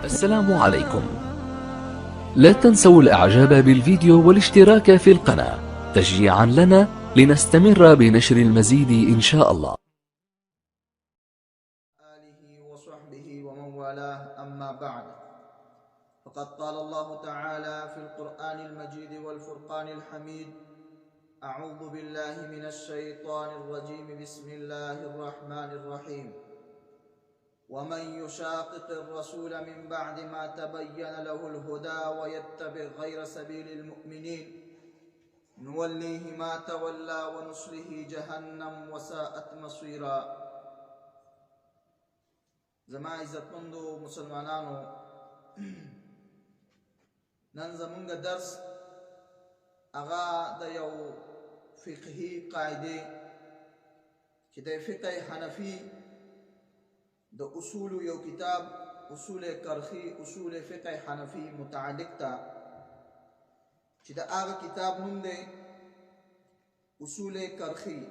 السلام عليكم. لا تنسوا الإعجاب بالفيديو والاشتراك في القناة تشجيعا لنا لنستمر بنشر المزيد إن شاء الله. آله وصحبه ومن والاه، أما بعد، فقد قال الله تعالى في القرآن المجيد والفرقان الحميد: أعوذ بالله من الشيطان الرجيم، بسم الله الرحمن الرحيم. ومن يشاقق الرسول من بعد ما تبين له الهدى ويتبع غير سبيل المؤمنين نوليه ما تولى ونصله جهنم وساءت مصيرا. زما عزتمندو مسلمانانو، نن زمونږ درس اغا د یو فقهي قاعده چې د فقه حنفي د اصول یو کتاب اصول کرخی اصول فقه حنفي متعلق تا چې د هغه کتاب نوم دی اصول کرخی.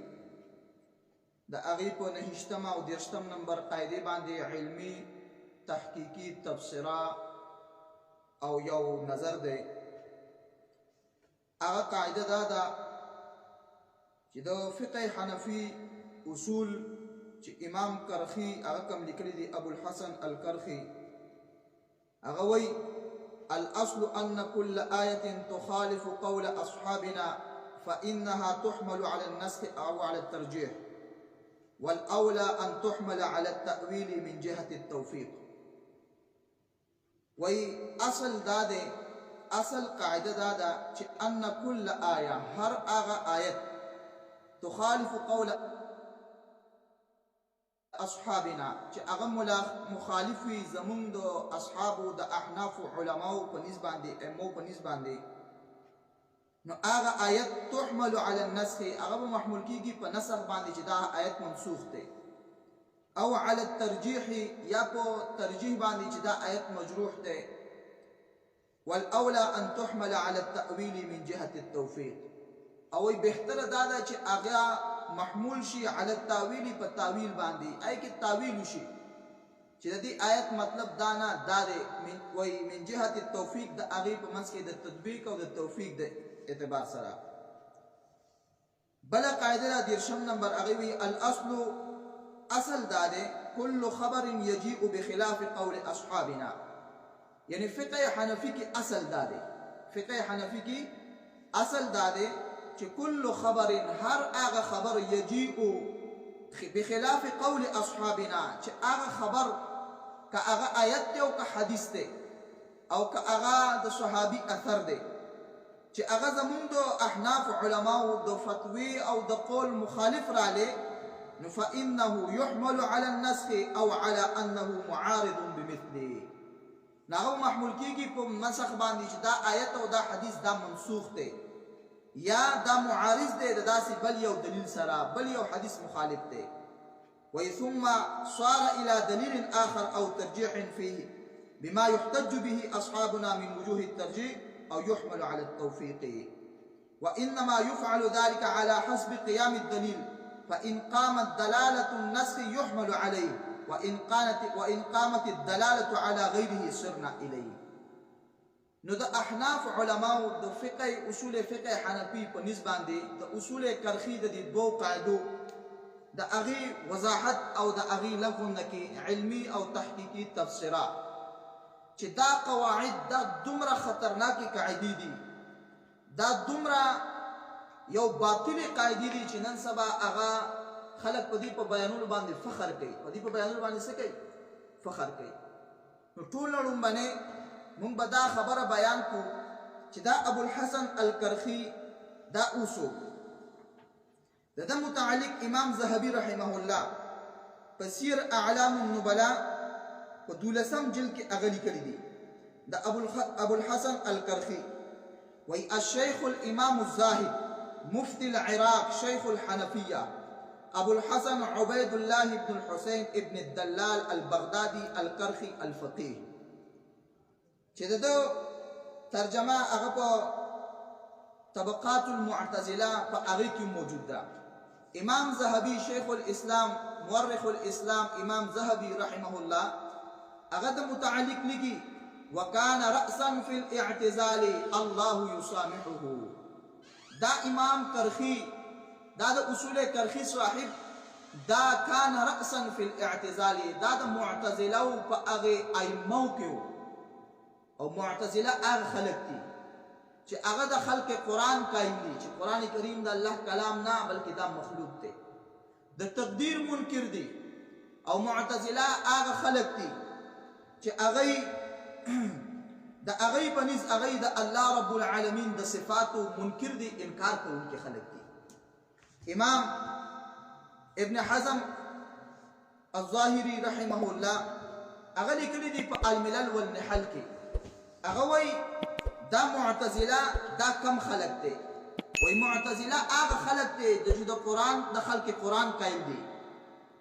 د هغې په 9 او 10 نمبر قاعده باندې علمي تحقیقي تبصره او یو نظر دی. هغه قاعده دا ده چې د فقه حنفي اصول چې امام کرخی هغه کوم لیکلي دي، ابو الحسن الکرخی، هغه وایي: الاصل ان كل آية تخالف قول اصحابنا فانها تحمل على النسخ او على الترجيح، والأولى أن تحمل على التأويل من جهة التوفيق. وي أصل داده، أصل قاعدة داده أن كل آية، هر آغا آية تخالف قول أصحابنا، أغا مخالفي زمون دو أصحابو دا أحناف علماء بنسبان دي أمو بنسبان دي، نو آغا آیت تحمل علی النسخ، آغا محمول کیگی پا نسخ باندی چی دا آیت منسوخ تے، او علی الترجیح، یا پا ترجیح باندی چی دا آیت مجروح تے، والاولا ان تحمل علی التأویل من جهت التوفیق، اوی بہتر دادا چی آغا محمول شی علی التاویل پا تاویل باندی، ای که تاویل شی چی دا دی آیت مطلب دانا دادے وی من جهت التوفیق، دا آغی پا منسکی دا تطبیق او دا توفیق دا اعتبار سرا. بلا قاعده 10 نمبر اغوی: الاصل اصل داده كل خبر يجيء بخلاف قول اصحابنا. یعنی فقه حنفی کی اصل داده، فقه حنفی کی اصل داده کہ كل خبر، ہر آغا خبر يجيء بخلاف قول اصحابنا، کہ آغا خبر کا آغا آیت تے او کا حدیث تے او کا آغا دا صحابی اثر دے، چې هغه زمون د احناف علماو د فتوی او د قول مخالف را لې، نو فانه يحمل على النسخ او على انه معارض بمثله، نو محمول کیږي په مسخ باندې چې دا آیت او دا حدیث دا منسوخ دی یا دا معارض دی د داسې بل یو دلیل سره، بل یو حدیث مخالف دی. وی ثم صار الى دلیل آخر او ترجیح فيه بما يحتج به اصحابنا من وجوه الترجیح أو يحمل على التوفيق، وإنما يفعل ذلك على حسب قيام الدليل، فإن قامت دلالة النسخ يحمل عليه، وإن قامت الدلالة على غيره صرنا إليه. نو دا أحناف علماء دا فقه أصول فقه حنفي په نسبان دي دا أصول کرخي دا دي دو قاعدو دا أغي وضاحت او دا أغي لفظنكي علمي او تحقيقي تفسيرات، چې دا قواعد دا دومره خطرناکي قاعدې دي، دا دومره یو باطلي قاعدې دي چې نن سبا هغه خلک په دې په بیانولو باندې فخر کوي، په دې په بیانولو باندې څه کوي؟ فخر کوي. نو ټول لومبنې موږ به دا خبره بیان کو چې دا ابو الحسن الکرخي دا اوسو د ده متعلق امام ذهبي رحمه الله په سیر اعلام النبلاء په 12 جلد کې اغلی کړی دي. دا ابو الحسن الکرخی وی: الشيخ الامام الزاهد مفتي العراق شيخ الحنفية ابو الحسن عبيد الله بن الحسين ابن الدلال البغدادي الكرخي الفقيه. چې دا ترجمه هغه په طبقات المعتزله په هغه کې موجود ده. امام ذهبي شيخ الاسلام مورخ الاسلام امام ذهبي رحمه الله اغد متعلق لگی وکان رأسا فی الاعتزال اللہ یسامحه. دا امام کرخی دا اصول کرخی صاحب دا کان رأسا فی الاعتزال دا معتزلہ پا اغی ایمو کیو. او معتزلہ اغ خلق تی چی اغا دا خلق قرآن قائم دی چی قرآن کریم دا اللہ کلام نا بلکہ دا مخلوق تے. دا تقدیر منکر دی. او معتزلہ اغا خلق تی چی اغی دا اغی پنیز اغی دا اللہ رب العالمین دا صفاتو منکر دی انکار کو ان کے خلق دی. امام ابن حزم الظاہری رحمہ اللہ اغلی کلی دی پا الملل والنحل کی اغوی دا معتزلہ دا کم خلق تے وی معتزلہ آغا خلق تے دا جو دا قرآن دا خلق قرآن قائل دی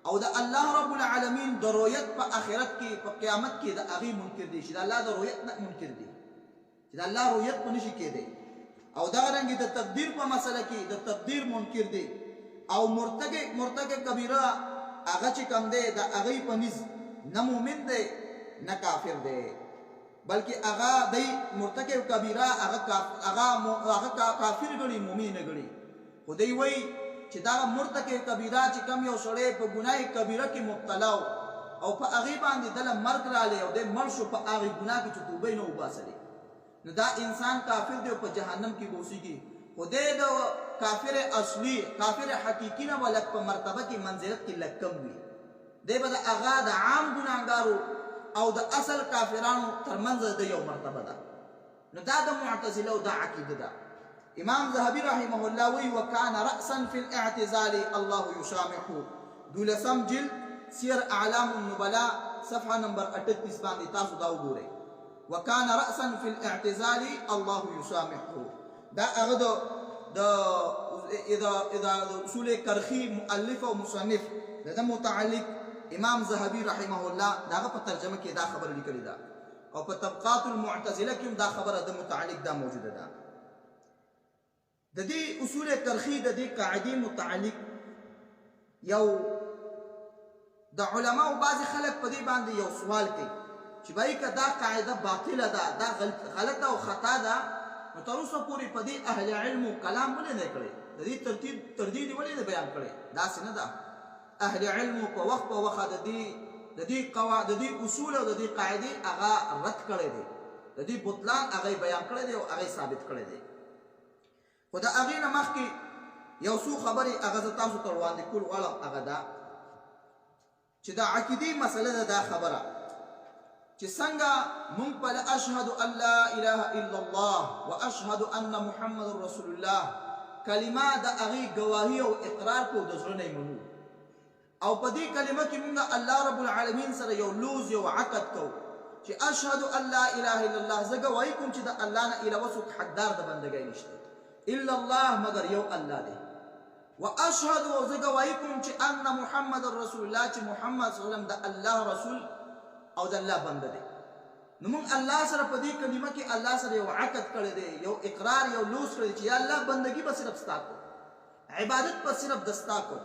او دا اللہ رب العالمین دا رویت پا آخرت کی پا قیامت کی دا اغی منکر دی شدا اللہ دا رویت نا منکر دی شدا اللہ رویت پا نشی کے دے او دا رنگی دا تقدیر پا مسئلہ کی دا تقدیر منکر دی او مرتق کبیرہ آغا چکم دے دا اغی پا نز نمومن دے نا کافر دے بلکہ اغا دی مرتکب کبیرہ اغا کافر گڑی مومین گڑی خودی وی چی دا مرتکب کبیرہ چی کم یو سڑے پا گناہ کبیرہ کی مبتلاو او پا اغیبان دی دل مرگ را لے او دے مرشو پا اغی گناہ کی چطوبے نو باسلے نو دا انسان کافر دے پا جہنم کی بوسی کی خودے دا کافر اصلی کافر حقیقی نا ولک پا مرتبہ کی منزلت کی لکم ہوئی دے با دا اغا دا عام گناہگارو او دا اصل کافرانو ترمنز دا یو مرتبہ دا نو دا دا معتزلہ دا عقید دا. امام ذہبی رحمہ اللہ وی وکان رأسا فی الاعتزال اللہ یسامحو دولسم جلد سیر اعلام النبلاء صفحہ نمبر 38 باندی تاسو داو گورے وکان رأسا فی الاعتزال اللہ یسامحو دا اغدو دا اصول کرخی مؤلف و مصنف دا متعلق امام ذہبی رحمہ اللہ دا پا ترجمہ کی دا خبر لکلی دا او پا طبقات المعتزلہ کیم دا خبر دا متعلق دا موجود دا. دا دی اصول کرخی دا دی قاعدی متعلق یو دا علماء و بعض خلق پا دی باندی یو سوال کی چی بائی که دا قاعدہ باطل دا غلط و خطا دا نتروسا پوری پا دی اہل علم و کلام بلے نہیں کرے دا دی تردیدی بلے نہیں بیان کرے دا سن دا اہل علم پا وقت دا دی اصول و دا دی قاعدی اغا رد کرے دے دا دی بطلان اغای بیان کرے دے و اغای ثابت کرے دے. خدا اغی نمخ کی یوسو خبری اغزتاسو تروان دی کل غلط اغدا چی دا عقیدی مسئلہ دا خبرہ چی سنگا منپل اشہد ان لا الہ الا اللہ و اشہد ان محمد رسول اللہ کلمہ دا اغی گواہی و اقرار کو دزرنے منو او پا دی کلمہ کی منگا اللہ رب العالمین سر یو لوز یو عقد کو چی اشہد ان لا الہ الا اللہ زگواہی کن چی دا اللہ نا الوسط حقدار دا بندگئی نشتے الا اللہ مگر یو اللہ دے و اشہد و زگواہی کن چی ان محمد رسول اللہ چی محمد صلی اللہ علیہ وسلم دا اللہ رسول او دا اللہ بند دے نمون اللہ سر پا دی کلمہ کی اللہ سر یو عقد کر دے یو اقرار یو لوز کر دے چی یا اللہ بندگی با صرف ستا کو عبادت با صرف دستا کو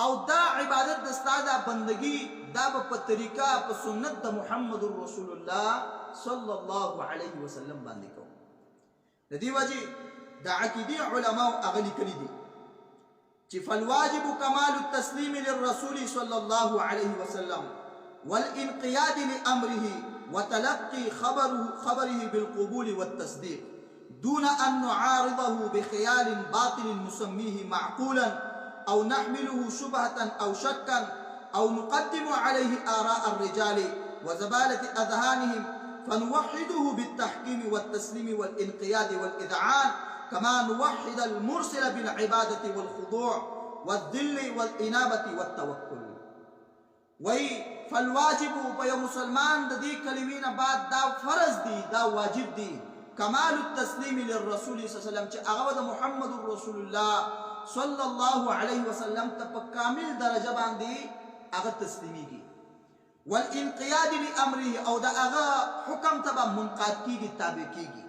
او دا عبادت دستا دا بندگی دا با طریقہ پا سنت دا محمد رسول اللہ صلی اللہ علیہ وسلم باندی کو. ندی وجی دا عقیدی علماء اغلی کلی دی چی فالواجب کمال التسلیم للرسول صلی اللہ علیہ وسلم والانقیاد لأمره وتلقی خبره بالقبول والتصدیق دون ان نعارضه بخیال باطل نسميه معقولا او نحمله شبهة او شكا او نقدم عليه آراء الرجال وزبالة اذهانهم فنوحده بالتحكيم والتسليم والانقياد والإذعان كما نوحد المرسل بالعبادة والخضوع والذل والإنابة والتوكل. وی فالواجب بیا مسلمان دا دی کلمین بعد دا فرض دی دا واجب دی کمال التسلیم للرسول صلی اللہ علیہ وسلم چی اغواد محمد رسول اللہ صلی اللہ علیہ وسلم تا پا کامل درجہ باندی اغا تسلیمی کی والانقیاد لأمره او دا اغا حکم تبا منقاد کی گی تابع کی گی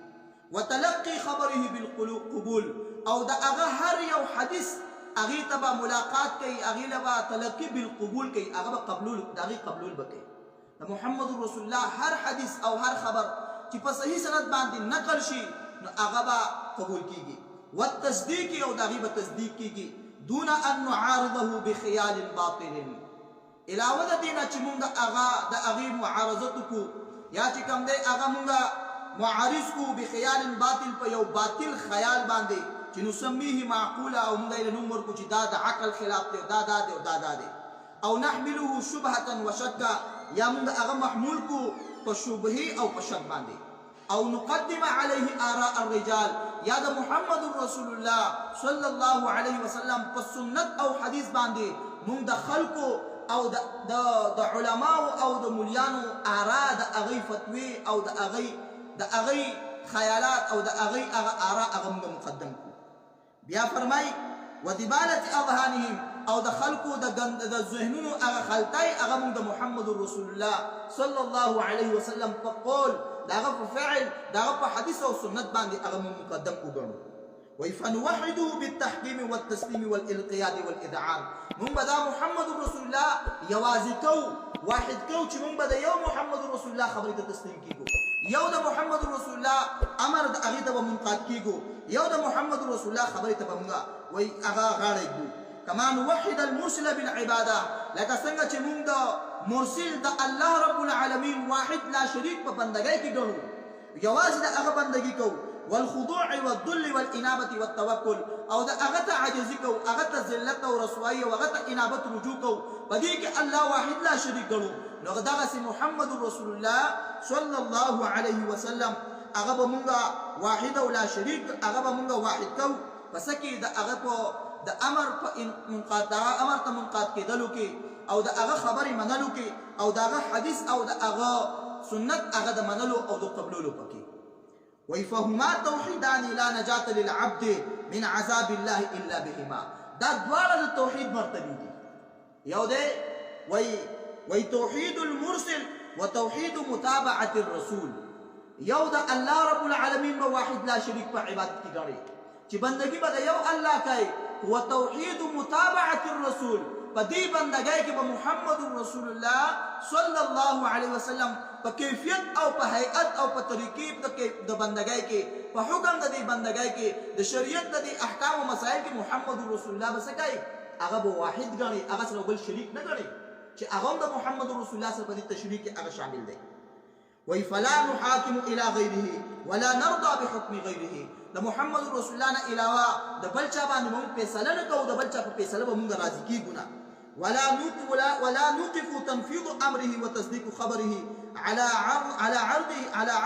وتلقی خبره بالقبول او دا اغا ہر یو حدیث اغی تبا ملاقات کی اغی لبا تلقی بالقبول کی اغا با قبلول دا اغی قبلول بکی د محمد رسول الله هر حدیث او هر خبر چې په صحیح سند باندې نقل شي نو هغه به قبول کیږي والتصدیق او د هغې به تصدیق کیږي دون ان نعارضه بخیال باطل علاوه د دې نه چې مونږ د هغې معارضت وکړو یا چې کوم دی هغه مونږ معارض کو بخیال باطل په یو باطل خیال باندې چې نسمیه معقوله او مونږ یې نوم ورکړو چې دا د عقل خلاف دی دا دی او دا دی او نحمله شبهه وشکا یا مونږ هغه محمول کو په شبهه او په شک باندې او نقدم عليه آراء الرجال یا د محمد رسول الله صلی الله علیه وسلم په سنت او حدیث باندې مونږ د خلکو او د علماء او د مليانو آراء د هغې فتوی او د هغې خیالات او د هغې آراء هغه مونږ مقدم کو بیا فرمای ودبالة اذهانهم او د خلکو د ذهنونو هغه خلطۍ هغه مونږ د محمد رسول الله صلی الله علیه وسلم په قول دغه په فعل دغه په حدیث او سنت باندې هغه مونږ مقدم وګڼو وی فنوحده بالتحکیم والتسلیم والانقیاد والاذعان مونږ به دا محمد رسول الله یوازې کو واحد کو چې مونږ به د یو محمد رسول الله خبرې ته تسلیم کیږو یو د محمد رسول الله امر د هغې ته به منقاد کیږو یو د محمد رسول الله خبرې ته به مونږ وی هغه غاړه ږدو كما نوحد المرسل بالعباده لکه څنګه چې مونږ د مرسل د الله رب العالمین واحد لا شریک په بندګۍ کې ګڼو یوازې د هغه بندګي کوو والخضوع والذل والانابه والتوکل او د هغه ته عاجزي کوو هغه ته ذلت او رسوایي او هغه ته انابت رجوع کوو په دې کې الله واحد لا شریک ګڼو نو دغسې محمد رسول الله صلی الله علیه وسلم هغه به مونږ واحد او لا شریک هغه به مونږ واحد کوو پس کې د هغه په د امر په امر ته منقاد کېدلو کې او د هغه خبرې منلو کې او د هغه حدیث او د هغه سنت هغه د منلو او د قبلولو پکې وی فهما توحیدان لا نجات للعبد من عذاب الله الا بهما دا دواړه د توحید مرتبې دي یو دی وی توحید المرسل وتوحید متابعه الرسول یو د الله رب العالمین به واحد لا شریک په عبادت کې ګڼي چې بندگی به د یو الله کوي وتوحید متابعه الرسول په دې بندګۍ کې به محمد رسول الله صلی الله علیه وسلم په کیفیت او په هیئت او په طریقې د بندګۍ کې په حکم د دې بندګۍ کې د شریعت د دې احکام او مسائل کې محمد رسول الله به څه کوي هغه به واحد ګڼي هغه سره بل شریک نه ګڼي چې هغه د محمد رسول الله سره په دې تشریک کې هغه شامل دی وی فلا نحاکم الى غیره ولا نرضى بحکم غیره د محمد رسول الله نه علاوه د بل چا باندې موږ فیصله نه کوو د بل چا په فیصله به موږ راضي کیږو نه ولا نوقف تنفيذ امره وتصديق خبره على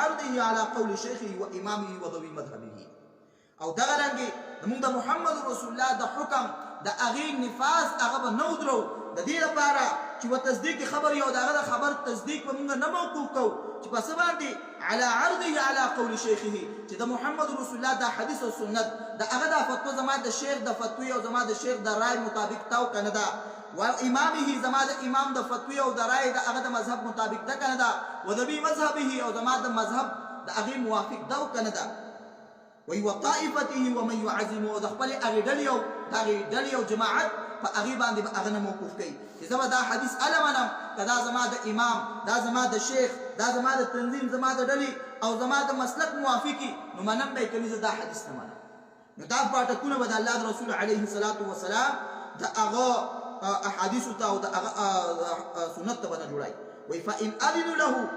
عرضه على قول شيخه وامامه وذوي مذهبه او دغه رنګه موږ د محمد رسول الله د حکم د هغې نفاذ هغه به نه ودرو د دې لپاره چې و تصدیق خبر یو دغه د خبر تصدیق به موږ نه موقوف کوو چې په څه باندې على عرضه على قول شیخه چې د محمد رسول الله د حدیث او سنت د هغه د فتوا زما د شیخ د فتوی او زما د شیخ د رای مطابق تاو کنه دا و امامه زما د امام د فتوی او د رای د هغه د مذهب مطابق ده کنه دا و د بی مذهبه او زما د مذهب د هغې موافق ده کنه دا وی وطائفته ومن يعزم او د خپل هغې ډلې او جماعت په هغې باندې به هغه نه موقوف کوي چې زه به دا حدیث اله منم که دا زما د امام دا زما د شیخ دا زما د تنظیم زما د ډلې او زما د مسلک موافقي نو منم به یې کوي زه دا حدیث نه منم نو دا پاټکونه به د الله د رسول علیه الصلاة وسلام د هغه احادیثو ته او د هغه سنت ته به نه جوړوي وی فإن أذنوا له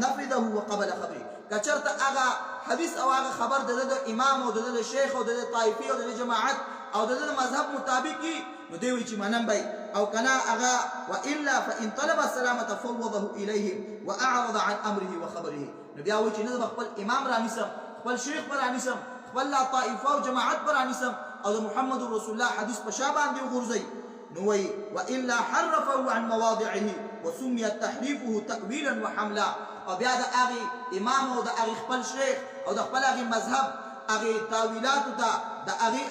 نفذه وقبل خبره که چېرته هغه حدیث او هغه خبر د امام او د شیخ او د طایفي او د جماعت او د مذهب مطابق وي نو دی وایي چې منم به او کنه هغه والا فإن طلب السلامة فوضه إليه وأعرض عن أمره وخبره نو بیا وایي چې نه به خپل امام رانیسم خپل شیخ به رانیسم خپل طایفه او جماعت به رانیسم او د محمد رسول الله حدیث په شا باندې وغورځوي نو وایي والا حرفه عن مواضعه وسمي تحريفه تأويلا وحملا او بیا د هغې امام او د هغې خپل شیخ او د خپل هغې مذهب هغې تاویلاتو ته د هغې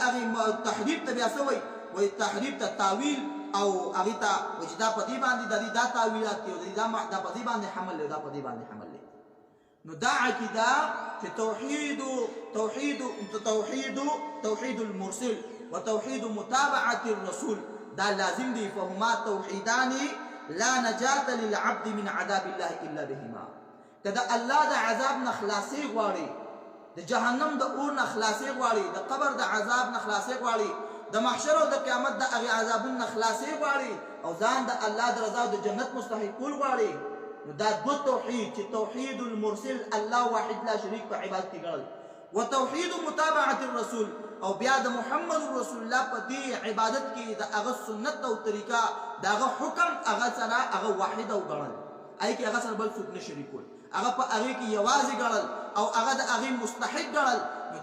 تحریف ته بیا څه وایي وایي تحریف ته تاویل او هغې ته وایي چې دا په دې باندې د دې دا تاویلات دي او دا په دې باندې حمل دی دا په دې باندې حمل دی نو دا عقیده چې توحید المرسل وتوحید متابعة الرسول دا لازم دی فهما توحیدان لا نجات للعبد من عذاب الله الا بهما. کدا الله د عذاب نه خلاصي غواړي، د جهنم د اور نه خلاصي غواړي، د قبر د عذاب نه خلاصي غواړي، د محشر او د قیامت د هغه عذابونو نه خلاصي غواړي او ځان د الله د رضا او د جنت مستحقول غواړي، نو دا دو توحید چې توحید المرسل الله واحد لا شریک په عبادت کې ګڼل، وتوحید متابعه الرسول او بیا د محمد رسول الله په دې عبادت کې د هغه سنت او طریقه د هغه حکم هغه سره هغه واحد او ګڼل، ای کې هغه سره بل څوک نه شریکول، هغه په هغه کې یوازې ګڼل او هغه د هغه مستحق ګڼل،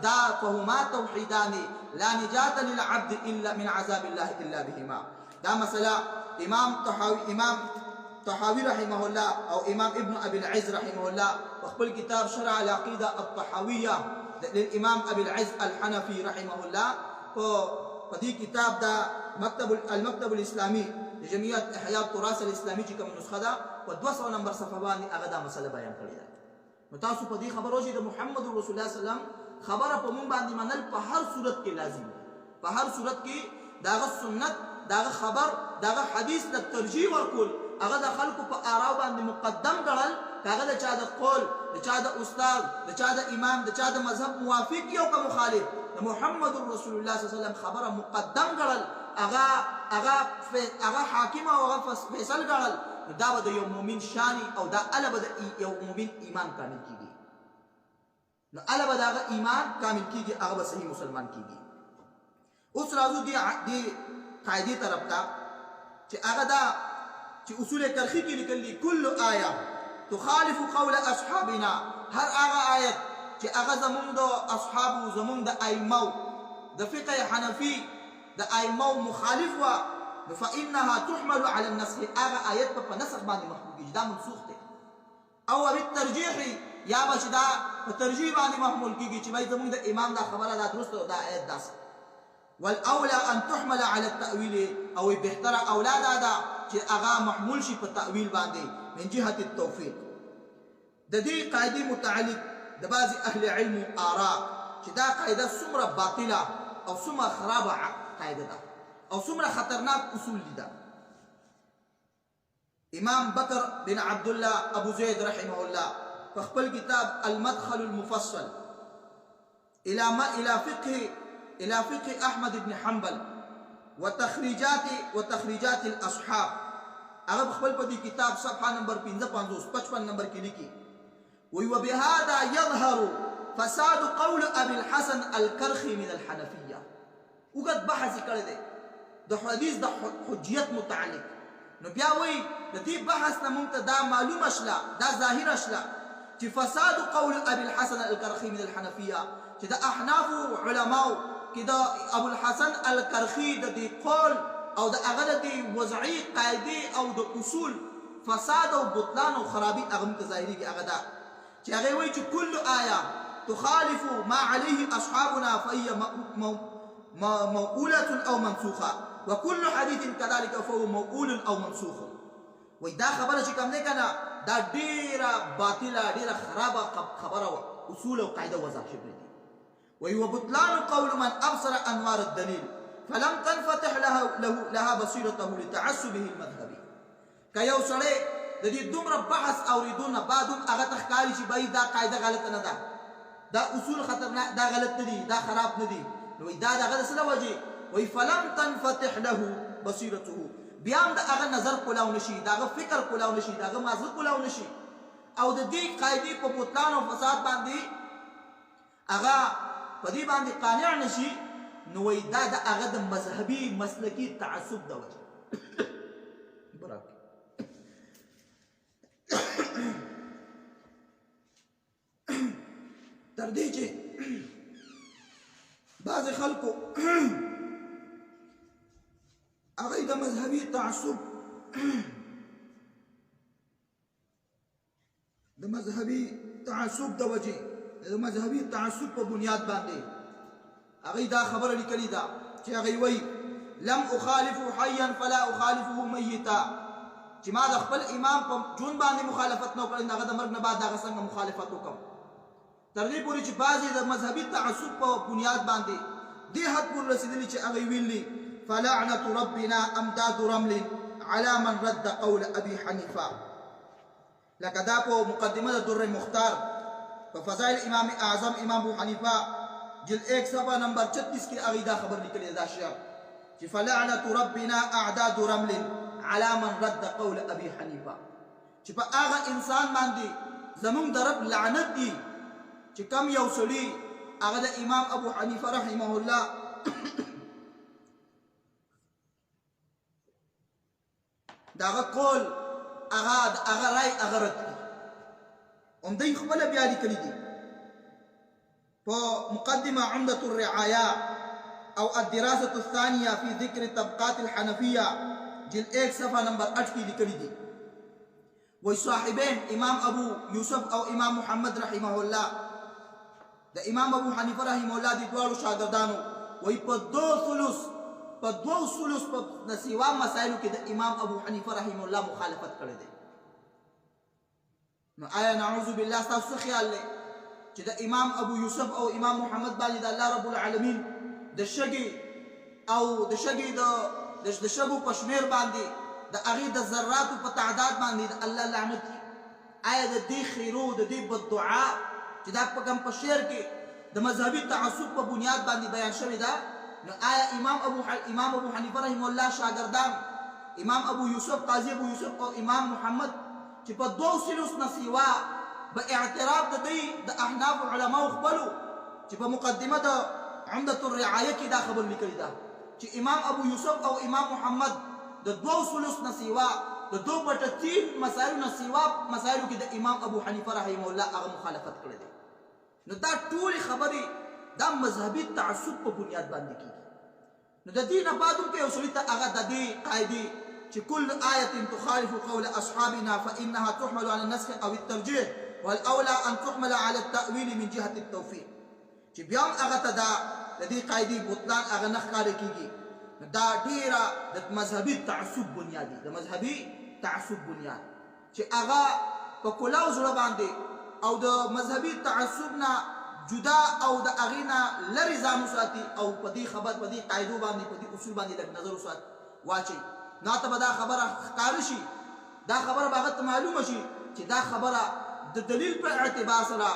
دا فهما توحیدان لا نجات للعبد الا من عذاب الله الا بهما. دا مسله امام طحاوی رحمه الله او امام ابن ابي العز رحمه الله خپل کتاب شرع العقيده الطحاويه للامام ابي العز الحنفي رحمه الله په دې کتاب دا المکتب الاسلامي لجمعیت احیاء التراث الاسلامي چې کوم نسخه ده په 200 نمبر صفحه باندې هغه دا مسله بیان کړې ده. نو تاسو په دې خبرو چې د محمد رسول الله صلی الله علیه وسلم خبره په مونږ باندې منل په هر صورت کې لازم ده، په هر صورت کې داغه سنت داغه خبر داغه حدیث د ترجیح ورکول، هغه د خلکو په آراء باندې مقدم ګڼل، هغه د چا د قول د چا د استاد د چا د امام د چا د مذهب موافق یو که مخالف د محمد رسول الله صلی الله علیه وسلم خبره مقدم ګڼل، هغه حاکم او هغه فیصل ګڼل، دا به د یو مؤمن شانی او دا اله به د یو مؤمن ایمان کامل کیږي، نو اله به دغه ایمان کامل کیږي، هغه به صحیح مسلمان کیږي. اوس راځو دی قاعده طرف ته چې هغه دا چې اصول کرخی کې لیکلي کل آیه تخالف قول اصحابنا، هر هغه آیت چې هغه زمونږ د اصحابو زمونږ د ائمه د فقه حنفي د ائمه مخالف و فانها تحمل على النسخ، هغه آیت په نسخ باندې محمول کیږي، دا منسوخ دی، او بالترجیح یا به چې دا په ترجیح باندې محمول کیږي چې بای زمونږ د امام دا خبره دا درسته دا آیت داسه، والاولى ان تحمل على التاويل، او بهتر اولاد دا چې هغه محمول شي په تاویل باندې من جهه التوفيق. د دې قاعده متعلق د بعض اهل علم آراء چې دا قاعده څومره باطله او څومره خرابه قاعده ده او څومره خطرناک اصول دي. دا امام بکر بن عبد الله ابو زید رحمه الله په خپل کتاب المدخل المفصل الى فقه احمد بن حنبل وتخريجات الاصحاب، هغه خپل په دې کتاب صفحه نمبر 55 نمبر کې لیکي وی وبهذا يظهر فساد قول ابي الحسن الكرخي من الحنفيه. وقد بحث کړی دی د حدیث د حجیت متعلق، نو بیا وی د دې بحث نه مونږ ته دا معلومه شله، دا ظاهره شله چې فساد قول ابي الحسن الكرخي من الحنفيه، چې د احناف علماء کې د ابو الحسن الكرخي د دې قول او د هغه د وضعي قاعده او د اصول فساد او بطلان او خرابي هغه متظاهري هغه دا چې هغه وایي چې كل آیه تخالف ما عليه اصحابنا فهي موؤولة او منسوخه وكل حديث كذلك فهو موؤول او منسوخ. وای دا خبره چې کوم نه کنه دا ډیره باطله ډیره خرابه خبره اصول او قاعده وضع شوی دي. وای وبطلان قول من ابصر انوار الدليل فلم تنفتح لها بصيرته لتعصبه المذهبي. کيو سړی د دې دومره بحث اوریدونه بعدون هغه تخکاری چې بای دا قاعده غلط نه ده، دا اصول خطرناک، دا غلط نه دي، دا خراب نه دي، نو دا دغه څه وجه وای فلم تنفتح له بصيرته، بیا هم د هغه نظر کولاو نشي، دغه فکر کولاو نشي، دغه مغزه کولاو نشي، او د دې قاعده په بطلان او فساد باندې هغه په دې باندې قانع نشي، نو وای دا د هغه د مذهبي مسلکی تعصب د وجه برابر. تر دې چې بعض خلکو هغه د مذهبي تعصب د وجه د مذهبي تعصب په بنیاد باندې هغه دا خبره لیکلې ده چې هغه وایي لم اخالف حيا فلا اخالفه ميتا، چې ما د خپل امام په جون باندې مخالفت نه وکړم، هغه د مرګ نه بعد هغه څنګه مخالفت وکم، تر دې پورې چې بعضې د مذهبي تعصب په بنیاد باندې دې حد پورې رسېدلي چې هغه ویلي فلعنة ربنا امداد رمل على من رد قول ابي حنیفه. لکه دا په مقدمه د در مختار په فضائل امام اعظم امام ابو حنیفه جلد 1 صفحه نمبر 36 کې هغه دا خبر لیکلی دا شعر چې فلعنة ربنا اعداد رمل على من رد قول ابي حنیفه، چې په هغه انسان باندې زمون د رب لعنت دی چې کم یو سړي هغه د امام ابو حنیفه رحمه الله داغه قول هغه رای هغه رد کړي. همدوی خپله بیا لیکلي دي په مقدمه عمدة الرعاية او الدراسة الثانية في ذكر طبقات الحنفية جلد 1 صفحه نمبر 8 کې لیکلي دي وی صاحبین امام ابو یوسف او امام محمد رحمه الله د امام ابو حنیفه رحمه الله د دوړو شاګردانو وی په دوه ثلث په نسیوا مسائلو کې د امام ابو حنیفه رحمه الله مخالفت کړی دی. نو آیا نعوذ بالله تاسو خیال لرئ چې د امام ابو یوسف او امام محمد باندې د الله رب العالمین د شګي او د شګو په شمیر باندې د هغې د ذراتو په تعداد باندې د الله لعنت وي؟ آیا د دې خیرو د دې بددعا چې دا په کوم په شعر کې د مذهبي تعصب په بنیاد باندې بیان شوې ده، نو آیا امام ابو حنیفه رحمه الله شاګردان امام ابو یوسف قاضي ابو یوسف او امام محمد چې په 2 ثلث نه سیوا به اعتراف د دوی د احناف علماو خپلو چې په مقدمه د عمدة الرعاية کې دا خبر لیکلی ده چې امام ابو یوسف او امام محمد د 2 ثلث نه سیوا د 2/3 مسایلو نه سیوا مسایلو کې د امام ابو حنیفه رحمه الله هغه مخالفت کړی دی. نو دا ټولې خبرې دا مذهبي تعصب په بنیاد باندې کېږي. نو د دې نه بعد هم که یو سړي ته هغه د دې قاعدې چې كل آية تخالف قول أصحابنا فإنها تحمل على النسخ أو الترجيح والأولى أن تحمل على التأويل من جهة التوفيق، چې بیا هم هغه ته د دې قاعدې بطلان هغه نه ښکاره کېږي. دا ډیره د مذهبي تعصب بنیاد دی، د مذهبي تعصب بنیاد چې هغه په کلاو زړه باندې او د مذهبي تعصب نه جدا او د هغې نه لرې ځان وساتي او په دې خبر په دې قاعدو باندې په دې اصول باندې لږ نظر واچوي. نه ته به دا خبره ښکاره شي، دا خبره به هغه ته معلومه شي چې دا خبره د دلیل په اعتبار سره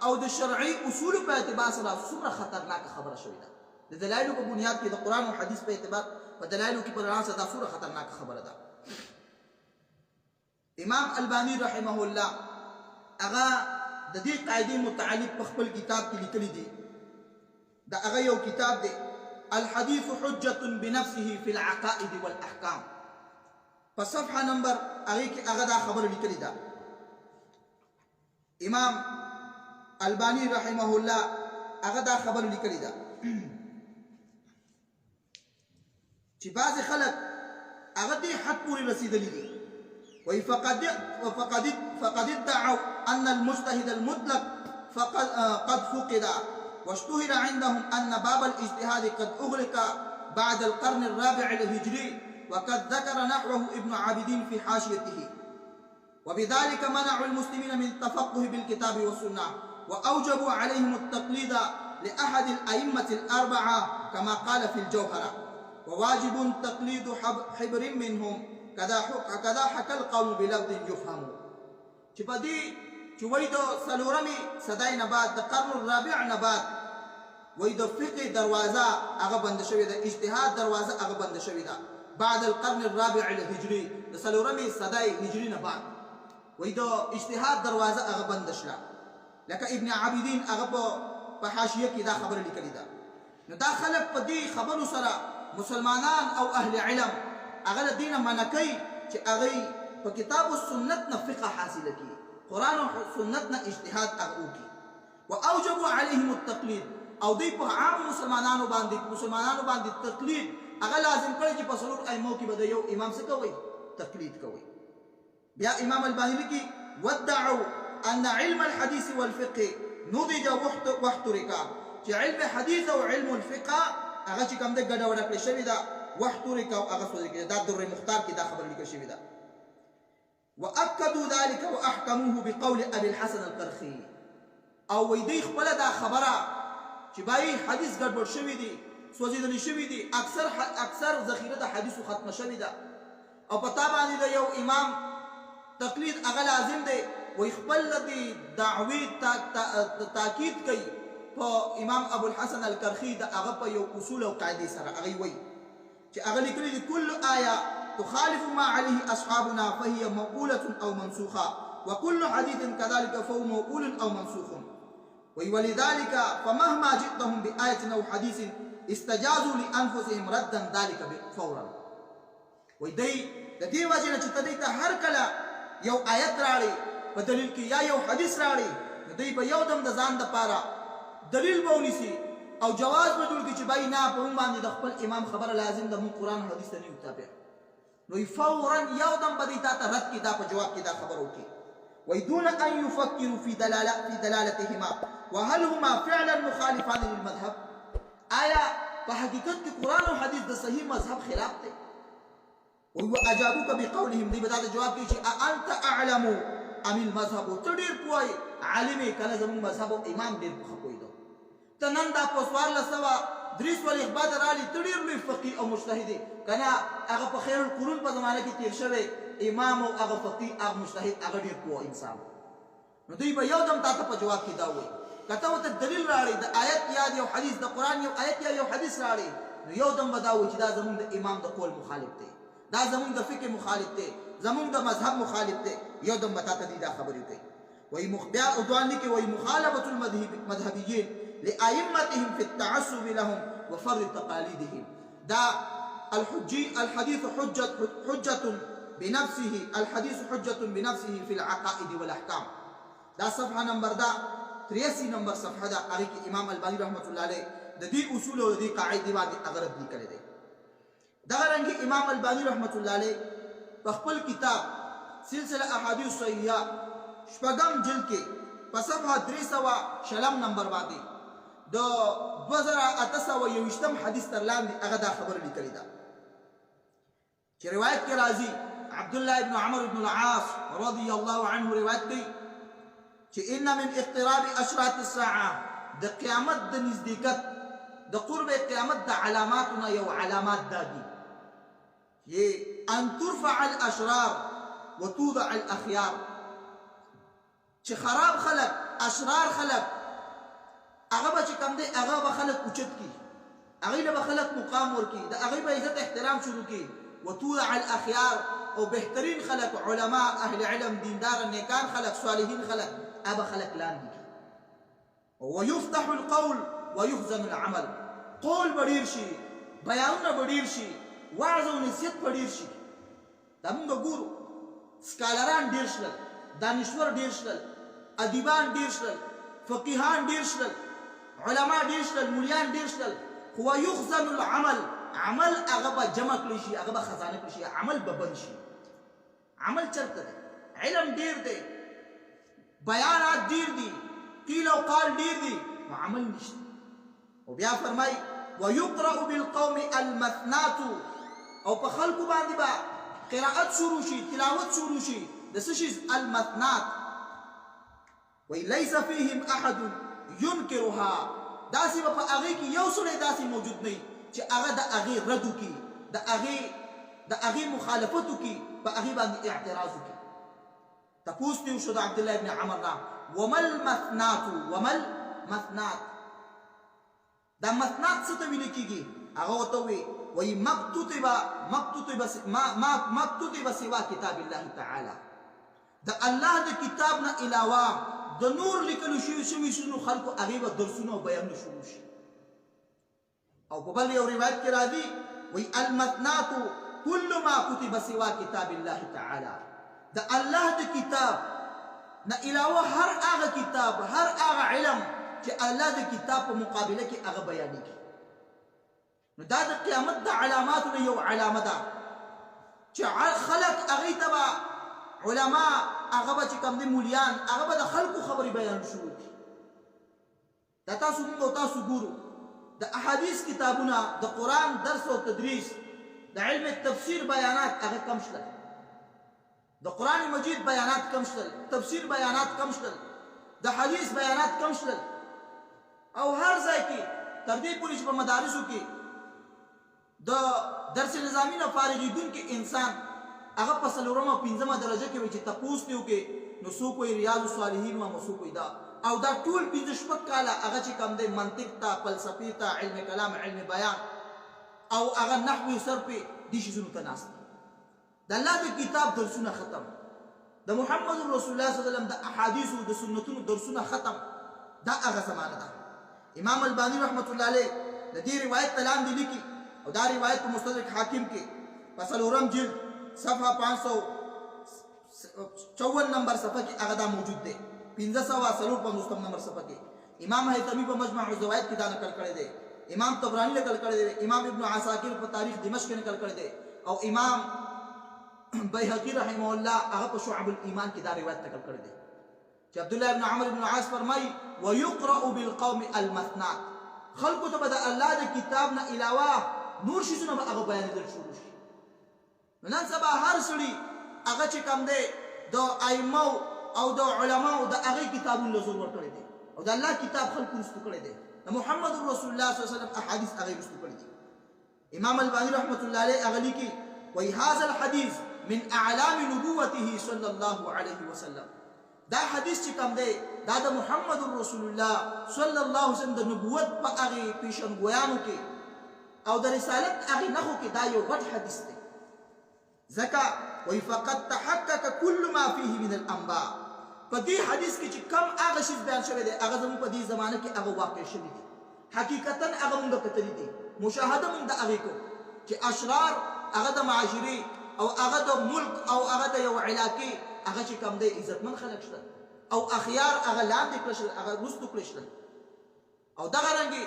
او د شرعي اصولو په اعتبار سره څومره خطرناکه خبره شوې ده. د دلایلو په بنیاد کې د قرآن او حدیث په اعتبار په دلایلو کې په رڼا سره دا څومره خطرناکه خبره ده. امام البانی رحمه الله هغه د دې قاعدې متعلق په خپل کتاب کې لیکلي دي. دا هغه یو کتاب دی الحديث حجة بنفسه في العقائد والأحكام. په صفحه نمبر هغې کې هغه دا خبره لیکلې ده. امام البانی رحمه الله هغه دا خبره لیکلې ده چې بعضې خلک هغه دې حد پورې رسېدلي دي وایي فقد ادعوا أن المجتهد المطلق قد فقد واشتهر عندهم أن باب الاجتهاد قد أغلق بعد القرن الرابع الهجري وقد ذكر نحوه ابن عابدين في حاشيته، وبذلك منعوا المسلمين من التفقه بالكتاب والسنة وأوجبوا عليهم التقليد لأحد الأئمة الأربعة كما قال في الجوهرة، وواجب تقليد حبر منهم كذا حكى القوم بلفظ يفهم. چې په دې چې وایي د څلورمې صدۍ نه بعد د قرن الرابع نه بعد وایي د فقه دروازه هغه بنده شوې ده، اجتهاد دروازه هغه بنده شوې ده بعد القرن الرابع الهجري، د څلورمې صدۍ هجري نه بعد وایي د اجتهاد دروازه هغه بنده شوه. لکه ابن عابدین هغه په حاشیه کې دا خبره لیکلې ده. نو دا خلک په دې خبرو سره مسلمانان او اهل علم هغه د دې نه منع کوي چې هغوی په کتاب و سنت نه فقه حاصله کړي، قرآن او سنت نه اجتهاد هغه وکړي. واوجبوا عليهم التقلید، او دوی په عام مسلمانانو باندې تقلید هغه لازم کړی چې په څلور ائمو کې به د یو امام څه کوئ؟ تقلید کوئ. بیا امام البانی لیکي وادعوا ان علم الحديث والفقه نضج واحترق، چې علم حدیث او علم الفقه هغه چې کوم د ګډه وډه کړې شوې ده واحترق او هغه سوځي کېږي. دا در مختار کې دا خبره لیکل شوې ده. واكدوا ذلك واحكموه بقول ابي الحسن القرخي، او وی دوی خپله دا خبره چې بای حدیث ګډوډ شوی دی، سوځېدلی شوي دي، اکثر ذخیره د حدیثو ختمه شوې ده، او پتا باندې د یو امام تقلید هغه لازم دی وای خپل د دعوی تاکید کوي په امام ابو الحسن الکرخی د هغه په یو اصول او قاعده سره هغه وای چې هغه لیکلي دي كل آیه تخالف ما عليه اصحابنا فهي موقوله او منسوخه وكل حديث كذلك فهو موقول او منسوخ ولذلك فمهما جئتهم بآية او حديث استجازوا لانفسهم ردا ذلك فورا وای دی د دې وجه نه چې تدې ته هر کله یو آیت راړي په دلیل کې یا یو حدیث راړي دوی په یو دم د ځان د پاره دلیل بونیسي او جواز بدل کې چې بای نه په هم باندې د خپل امام خبره لازم د مون قران حدیث نه مطابق نو فورا یو دم بدی تا ته رد کې دا په جواب کې دا خبر وکي وای دون ان يفكروا في دلالتهما وهل هما فعلا مخالفان للمذهب آیا په حقیقت کې قران او حدیث د صحیح مذهب خلاف دی واجابوك بقولهم دی بدا جواب کې چې انت اعلم ام المذهب تدیر کوی عالم کله زمون مذهب او امام دې خپوي دو تنن دا په سوار لسوا دریس ول اخبار علی تدیر لوی فقيه او مجتهد کنا هغه په خیر القرون په زمانه کې تیر شوی امام او هغه فقيه او مجتهد هغه ډیر کو انسان نو دوی به یو دم تاسو په جواب کې دا وایي کته ته دلیل راړي د آیت یا یو حدیث د قران یو آیت یا یو حدیث راړي نو یو دم بداوي چې دا زمون د امام د قول مخالف دی دا زمون د فقه مخالف دی زمون د مذهب مخالف دی یو دم متا ته دا خبرې کوي وای مخبیا او دوان کې وای مخالفه المذهبيين لائمتهم في التعصب لهم وفرض تقاليدهم دا الحديث حجة بنفسه الحديث حجة بنفسه في العقائد والاحكام دا صفحه نمبر دا 83 نمبر صفحه دا هغه کې امام الباني رحمت الله علیه د دې اصول او د دې قاعده باندې اگر دې کړی دی دا رنګ امام الباني رحمت الله علیه په خپل کتاب سلسله احادیث صحیحه شپږم جلد کې په صفحه 300 نمبر باندې د 2821 حدیث تر لاندې هغه دا خبر لیکلی ده چې روایت کې راځي عبد الله ابن عمرو ابن العاص رضی الله عنه روایت کوي چې ان من اقتراب اشراط الساعه د قیامت د نزدېکت د قرب قیامت د علاماتنا یو علامات دادي ان ترفع الاشرار وتوضع الاخيار چې خراب خلق اشرار خلق هغه به چې کم دی هغه به خلق اوچت کی هغه له خلق مقام ورکی د هغه به عزت احترام شروع کی وتوضع الاخيار او بهترین خلق علماء اهل علم دیندار نیکان خلق صالحین خلق ابا خلق لاندې ويفتح القول ويخزن العمل قول بډیر شي بیانونه بډیر شي وعظ او نصیحت بډیر شي دا موږ ګورو سکالران ډیر شل دانشور ډیر شل ادیبان ډیر شل فقیهان ډیر شل علما ډیر شل مليان ډیر شل هو يخزن العمل عمل هغه جمع کړی شي هغه خزانه کړی شي عمل به بند شي عمل چرته علم ډیر دی بیانات ډیر دي قیل او قال ډیر دي عمل نشته او بیا فرمای ويقرأ بالقوم المثنات او په خلکو باندې با قراءت شروع شي تلاوت شروع شي د سشي المثنات وليس فيهم احد ينكرها داسي په هغه کې یو سړی داسي موجود نه چې هغه د هغه رد کوي د هغه مخالفت کوي په هغه باندې اعتراض کوي تاسو ته شو د عبد الله ابن عمر نا ومل مثنات دا مثنات څه ته ویل کیږي هغه ته وی مکتوب سوا کتاب الله تعالی د الله د کتاب نه علاوه د نور لیکلو شوی شنو خلکو هغه به درسونه او بیان شروع شي او په بل یو روایت کې راځي وی المثنات كل ما كتب سوا کتاب الله تعالی د الله د کتاب نه علاوه هر هغه کتاب هر هغه علم چې الله د کتاب په مقابله کې هغه بیانېږي نو دا د قیامت د علاماتو نه یو علامه ده چې خلق هغه تبع علما هغه به چې کوم دي مولیان هغه به د خلقو خبري بیان شروع کړي دا تاسو موږ تاسو ګورو د احادیث کتابونه د قران درس او تدریس د علم التفسیر بیانات هغه کم شول د قران مجید بیانات کم شول تفسیر بیانات کم شول د حدیث بیانات کم شول او هر ځای کې تر دې پورې چې په مدارسو کې د درس نظامی نه فارغیدون کې انسان هغه په څلورمه پنځمه درجه کې وي چې تپوس دی وکړي نو څوک وایي ریاض الصالحین وایم او څوک وایي دا او دا ټول پنځه شپږ کاله هغه چې کوم دی منطق ته فلسفې ته علم کلام علم بیان او هغه نحوي صرف دې شیزونو ته ناست د الله د کتاب درسونه ختم د محمد رسول الله صلی الله علیه وسلم د احادیثو د سنتونو درسونه ختم دا هغه زمانه ده امام البانی رحمت الله علیه د دې روایت تلام دی لیکي او دا روایت په مستدرک حاکم کې په څلورم جلد صفحه 554 نمبر صفحه کې هغه دا موجود دی 1550 نمبر صفحه کې امام حیثمی په مجمع الزوائد کې دا نقل کړی دی امام طبرانی نقل کړی دی امام ابن عساکر په تاریخ دمشق کې نقل کړی دی او امام بیهقی رحمه الله هغه په شعب الايمان کې دا روایت نقل کړی دی چې عبد الله ابن عمرو ابن العاص فرمایي ويقرأ بالقوم المثنات خلقو ته د الله د کتاب نه علاوه نور شیزونه به هغه بیانېدل شروع شي نن سبا هر سړي هغه چې کوم دی د ائمه او د علماو د هغه کتابونو له زور ورکړی دی او د الله کتاب خلکو رسو کړی دی د محمد رسول الله صلی الله علیه وسلم احادیث هغه رسو کړی دی امام البانی رحمت الله علیه هغه لیکي وای هذا الحديث من اعلام نبوته صلی الله علیه وسلم دا حدیث چې کوم دی دا د محمد رسول الله صلی الله علیه وسلم د نبوت په هغه پیشنګویانو کې او د رسالت هغه نخو کې دا یو غټ حدیث دی ځکه وای فقط تحقق كل ما فيه من الانباء په دې حدیث کې چې کم هغه شی بیان شوی دی هغه زموږ په دې زمانه کې هغه واقع شوی دی حقیقتا هغه موږ کتلی دي مشاهده موږ د هغه کو چې اشرار هغه د معاشري او هغه د ملک او هغه د یو علاقې هغه چې کم دی عزتمن خلک شته او اخیار هغه لاندې کړل شول هغه رستو کړل شول او دغه رنګي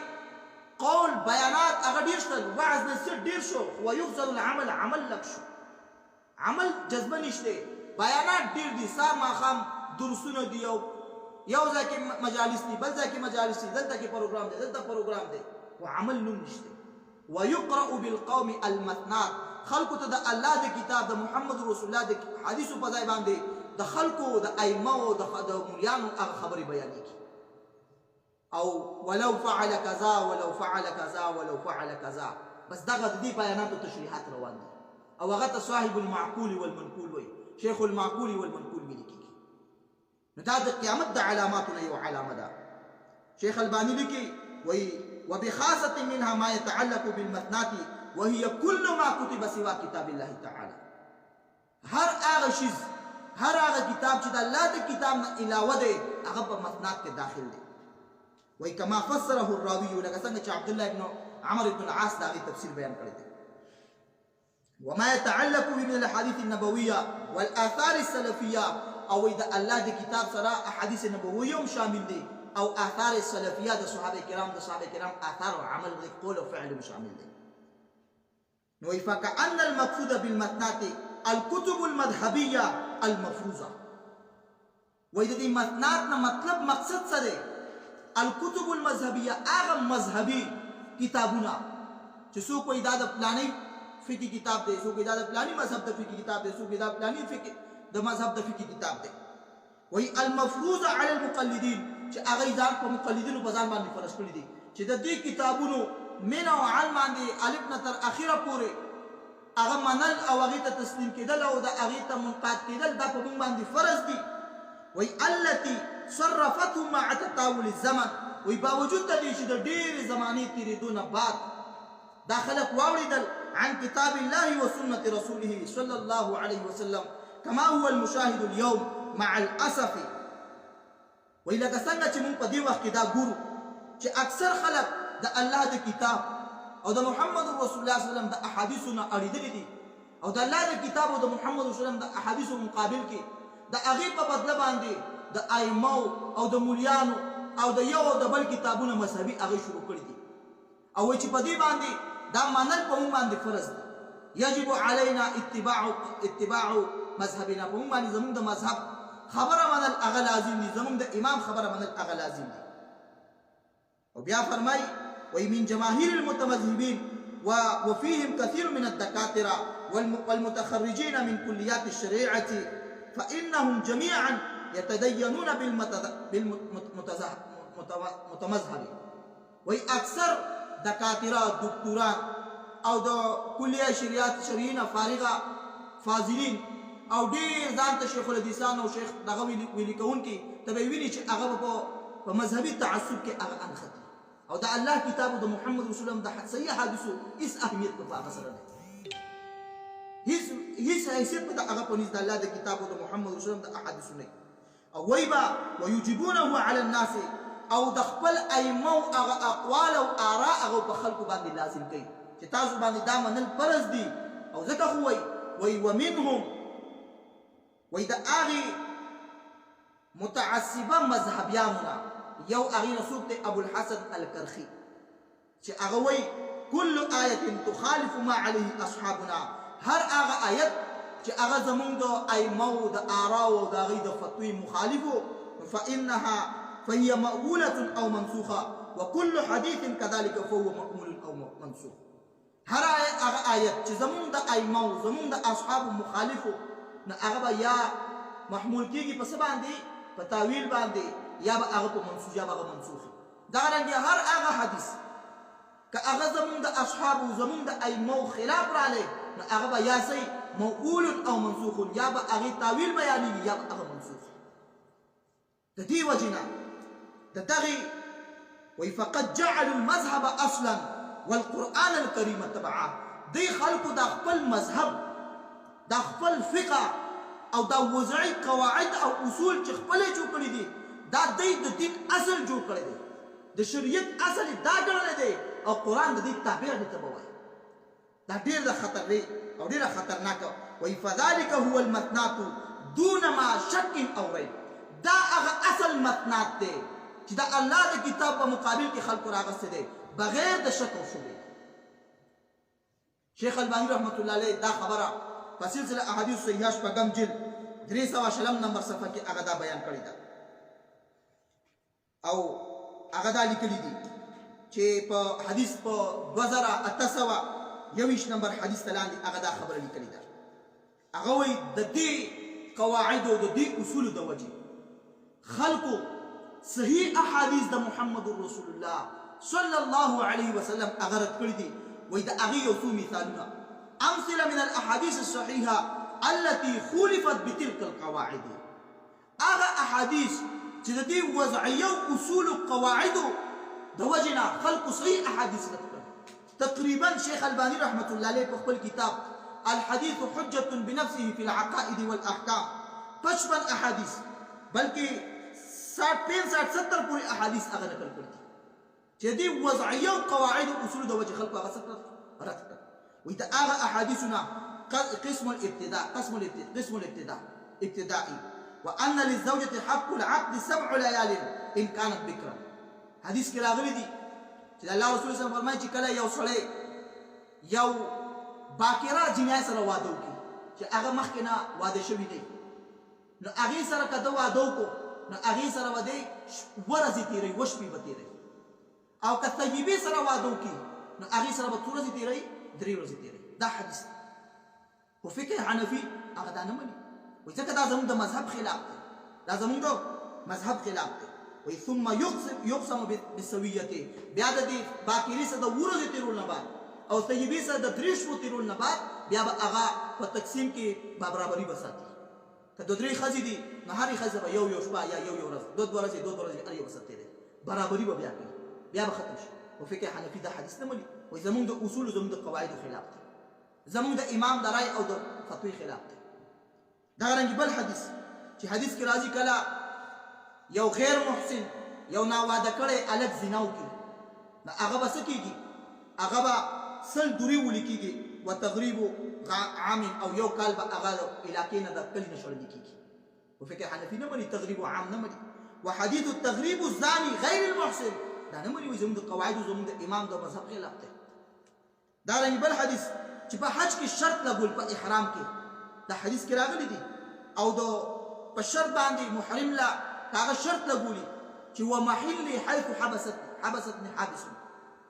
قول بیانات هغه ډیر شول وعظ نصیحت ډیر شو ويفضل العمل عمل لک شو عمل جذبه نشته بیانات ډیر دي سار ماخام درسونه دی یو ځای کې مجالس دي بل ځای کې مجالس دي دلته کې پروګرام دی دلته پروګرام دی وعمل نوم نشته ويقرأ بالقوم المثنات خلقو ته د الله د کتاب د محمد رسول الله د حدیثو په ځای باندې د خلقو د ائمه او د مليانو هغه خبرې بیانېږي او ولو فعل كذا ولو فعل كذا ولو فعل كذا بس دغه د دې بیاناتو تشریحات روان دي او هغه ته صاحب المعقول والمنقول وي شیخ المعقول والمنقول لیکي نو دا د قیامت د علاماتو یو علامه ده شیخ البانی لیکي وي وبخاصة منها ما يتعلق بالمثنات وهي كل ما كتب سوى كتاب الله تعالى هر هغه شیز هر هغه کتاب چې د الله د کتاب نه علاوه دی هغه په مثنات کې داخل دی وای کما فسره الراوي لکه څنګه چې عبد الله ابن عمرو ابن العاص دا غي تفسیر بیان کړی دی وما يتعلق من الاحاديث النبويه والاثار السلفيه او د الله د کتاب سره احادیث نبويه هم شامل دي او آثار السلفيه د صحابه کرام آثار او عمل د قول او فعل شامل دي نو فكأن المقصود بالمثنات الكتب المذهبيه المفروضه وای د دې مثنات نه مطلب مقصد څه دی الكتب المذهبيه هغه مذهبي کتابونه چې څوک وای دا د پلاني فقہی کتاب دی څوک دا د پلاني مذهب د فقہی کتاب دی څوک دا پلاني فقہ د مذهب د فقہی کتاب دی وای المفروضه على المقلدين چې هغه ځان په مقلدینو په ځان باندې فرض کړی دي چې د دې کتابونو من او عن باندې الف نه تر اخره پورې هغه منل او هغه ته تسلیم کېدل او د هغه ته منقاد کېدل دا په موږ باندې فرض دي وای التي صرفته مع تطاول الزمن وای باوجود د دې چې د ډېر زمانه تیریدونه بعد داخلك واوریدل عن كتاب الله وسنة رسوله صلى الله عليه وسلم كما هو المشاهد اليوم مع الأسف وإلا څنګه چې موږ په دې وخت کې دا ګورو چې اکثر خلک د الله د کتاب او د محمد رسول الله صلی الله علیه وسلم د احادیثو نه اړېدلي دي او د الله د کتاب او د محمد رسول الله د احادیثو مقابل کې د هغې په بدله باندې د ائمه او د مولیانو او د یو او د بل کتابونه مذهبي هغې شروع کړي دي او چې په دې باندې دا منل په موږ باندې فرض دی یجب علینا اتباع مذهبنا په موږ باندې زموږ د مذهب خبره منل هغه لازم دي زموږ د امام خبره منل هغه لازم دي او بیا فرمای وای من جماهیر المتمذهبین وفيهم كثير من الدكاتره والمتخرجين من كليات الشريعه فانهم جميعا يتدينون بالمتمذهب وای اکثر دکاتره دکتوران او د کلیه شریعت شریعه فارغه فاضلین او ډیر ځان ته شیخ الحدیثان او شیخ دغه ویلي کوونکي ته به ویني چې هغه په مذهبي تعصب کې هغه انختی او د الله کتاب او د محمد رسول الله د صحیح حدیثو هیڅ اهمیت په هغه سره نه هیڅ حیثیت په هغه په نزد الله د کتاب او د محمد رسول الله د احادیثو نه او وایبا ويجبونه على الناس او د خپل ائمه او هغه اقوال او آراء هغه په خلکو باندې لازم کوي چې تاسو باندې دا منل فرض دي او ځکه خو وای ومنهم وای د هغه متعصبه مذهبیانونه یو هغه رسول ته ابو الحسن الکرخی چې هغه وای كل آیه تخالف ما عليه اصحابنا هر هغه آیت چې هغه زمونږ د ائمه او د آراء او د هغې د فتوی مخالفو فهي مأمولة او منسوخه وكل حديث كذلك فهو مأمول او منسوخ هر هغه آیت چې زمونږ د ائمه او زمونږ د اصحاب مخالفو نه هغه یا محمول کیږي په څه باندې په تاویل باندې یا به هغه په منسوخ یا به هغه منسوخ دا رنګه هر هغه حدیث که هغه زمونږ د اصحاب او زمونږ د ائمه خلاف رالی نو هغه به یا سي موقول او منسوخ یا به هغه تاویل بیانېږي یا به هغه منسوخ د دې وجنه د دغه وی فقد جعلوا المذهب اصلا والقرآن الكريم تبعا دی خلقو دا خپل مذهب دا خپل فقه او دا وضعي قواعد او اصول چې خپل جوړ کړی دي دا د دین اصل جوړ کړی دی د شریعت اصل دا ګڼل دی او قرآن د دې تابع دی ته وایي دا ډیر خطر دی او ډیر خطرناک وي فذلك هو المتنات دون ما شك او ريب دا هغه اصل متنات دی چې دا الله د کتاب په مقابل کې خلق راغسته دی بغیر د شک او شبهه شیخ البانی رحمت الله علیه دا خبره په سلسله احادیث صحیحه شپږم جلد 300 نمبر صفحه کې هغه دا بیان کړی دا او هغه دا لیکلی دي چې په حدیث په 2821 نمبر حدیث تلاندې هغه دا خبره لیکلی ده هغه وایي د دې قواعد او د دې اصول د وجه خلقو صحیح احادیث د محمد رسول الله صلی الله علیه وسلم هغه رد کړی دي وایي د هغې یو څو مثالونه امثله من الاحاديث الصحيحه التي خولفت بتلك القواعد هغه احادیث چې د دې وضعیه اصول او قواعد د وجنه خلق صحیح احادیث نقل تقریبا شیخ البانی رحمت الله علیه په خپل کتاب الحديث حجة بنفسه في العقائد والاحکام 55 احادیث بلکې 60-65-70 پوری احادیث هغه نقل کړي چې دې وضعیه او قواعد او اصول د وجه خلق هغه څه رد کړ وي دا هغه احادیثنا قسم الابتداء ابتدائي وان للزوجه حق العقد 7 ليال ان كانت بكرا حدیث کې راغلي دي چې الله رسول صلی الله علیه وسلم فرمایي چې کله یو سړی یو باکره جنای سره واده وکړي چې هغه مخکې نه واده شوی دی نو هغې سره که ده واده وکړو نو هغې سره به دی ورځې تېروي وشپې به تېروي او که طیبې سره واده وکړي نو هغې سره به څو ورځې تېروي 3 ورځې تېروي دا حدیث خو فقه حنفي هغه دا نه مني وایي ځکه دا زموږ د مذهب خلاف دی دا زموږ د مذهب خلاف دی وایي ثم يقسم بالسویة بیا د دې باکرې سره د ورځې تېرولو نه بعد او طیبې سره د 3 شپو تېرولو نه بعد بیا به هغه په تقسیم کې برابري به ساتي که 2-3 ښځې دي نو هرې ښځې به یو شپه یا یو ورځ 2 ورځې هر یو به سره تېروي برابري به بیا کوي بیا به ختم شي و فقه حنفي دا حدیث نه مني وایي زمونږ د اصول زمونږ د قواعدو خلاف دی زمونږ د امام د رای او د فتوی خلاف دی دغه رنګې بل حدیث چې حدیث کې راځي کله یو غیر محسن یو ناواده کړی هلک زنا وکړي نو هغه به څه کېږي هغه به 100 دورې ولیکېږي وتغریب عام او یو کال به هغه علاقې نه د کلي نه شړل کېږي و فقه حنفي نه مني تغریب عام نه مني وحديث التغريب الزاني غیر المحسن دا نه مني زموږ د قواعدو زموږ د امام د مذهب خلاف دی دا رنګ بل حدیث چې په حج کې شرط لګول په احرام کې دا حدیث کې راغلی دی او د په شرط باندې محرم لا هغه شرط لګولي چې و محل حيث حبستني حابس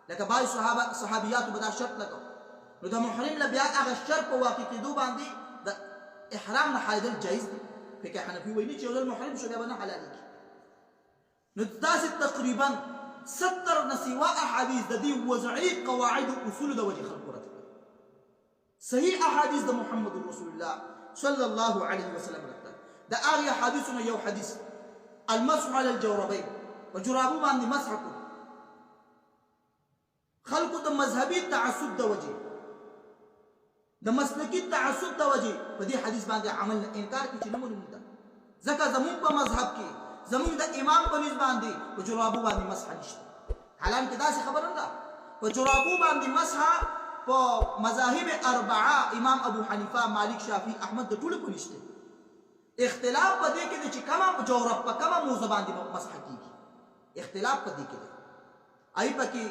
لکه بعض صحابيات به دا شرط لګو نو د محرم لا بیا هغه شرط په واقع کېدو باندې د احرام نه حایدل جایز دی فقه حنفي وایي چې یو محرم شو بیا نه حلال دي نو داسې تقریبا 70 نسوا احادیث د دې وضعي قواعد او اصول د وجه خلق ورته صحیح احادیث د محمد رسول الله صلی الله علیه وسلم رته د هغه حدیثونو یو حدیث المسح على الجوربين په جرابو باندې مسح کو خلقو د مذهبي تعصب د وجه د مسلکی تعصب د وجه په دې حدیث باندې عمل انکار کوي چې نه مونږ ده ځکه زمون په مذهب کې زمون د امام په نسبت باندې په جرابو باندې مسح نشته حالانکه دا څه خبره ده په جرابو باندې مسح په مذاهب اربعه امام ابو حنیفه مالک شافعی احمد د ټولو په نشته اختلاف په دې کې چې کومه جورب په کومه موضوع باندې مسح کیږي اختلاف په دې کې دی ای پکې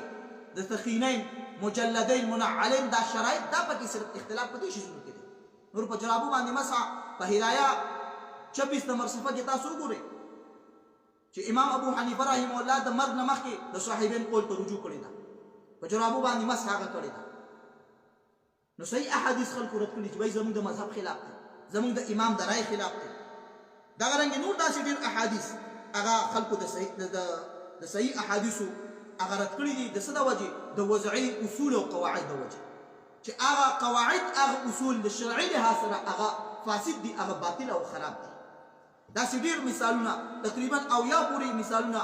د ثقینین مجلدین منعلین دا شرایط دا پکې صرف اختلاف په دې شي کې دی نور په جرابو باندې مسح په هدايه 26 نمبر صفحه کې تاسو وګورئ چې امام ابو حنیفه رحمه الله د مرګ نه مخکې د صاحبین قول ته رجوع کړی دا په جرابو باندې مسح هغه کړی دا نو صحیح احادیث خلکو رد کړي چې وایي زموږ د مذهب خلاف دی زموږ د امام د رای خلاف دی دا رنګ نور داسې ډېر احادیث هغه خلکو د صحیح احادیثو هغه رد کړي دي د څه د وجې د وضعي اصول او قواعد د وجې چې هغه قواعد هغه اصول د شرعي لحاظ سره هغه فاسد دي هغه باطل او خراب دي داسې ډېر مثالونه تقریبا اویا پورې مثالونه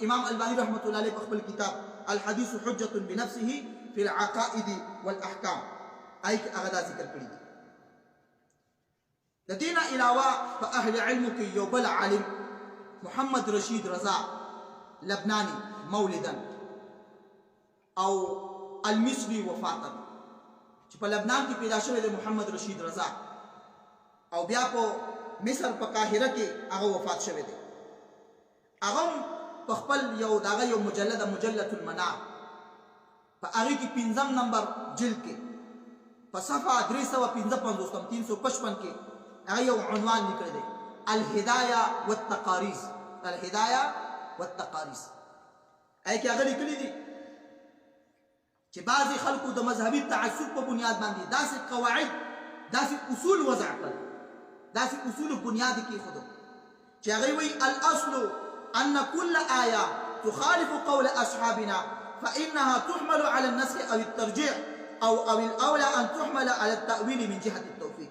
امام الباني رحمة الله علیه په خپل کتاب الحديث حجة بنفسه في العقائد والأحكام آئی که اغدا ذکر کری دی لدینا علاوہ پا اہل علم کی یو بل عالم محمد رشید رضا لبنانی مولدا او المصری وفاتا چی پا لبنان کی پیدا شوی دی محمد رشید رضا او بیا پا مصر پا قاہرہ کی اغا وفات شوی دی اغم پا خپل یو داغا یو مجلد المنار پا اغی کی 15 نمبر جلد کے صفحه 355 کې هغه یو عنوان لیکل دی الهدايه والتقاريز الهدايه والتقاريز اې کې هغه لیکل دي چې بعضي خلکو د مذهبي تعصب په بنیاد باندې داسې قواعد داسې اصول وضع کړل داسې اصول بنیاد کې خود چې هغه وی الاصل ان كل آية تخالف قول اصحابنا فانها تحمل على النسخ او الترجيح او الاولى ان تحمل على التاويل من جهه التوفيق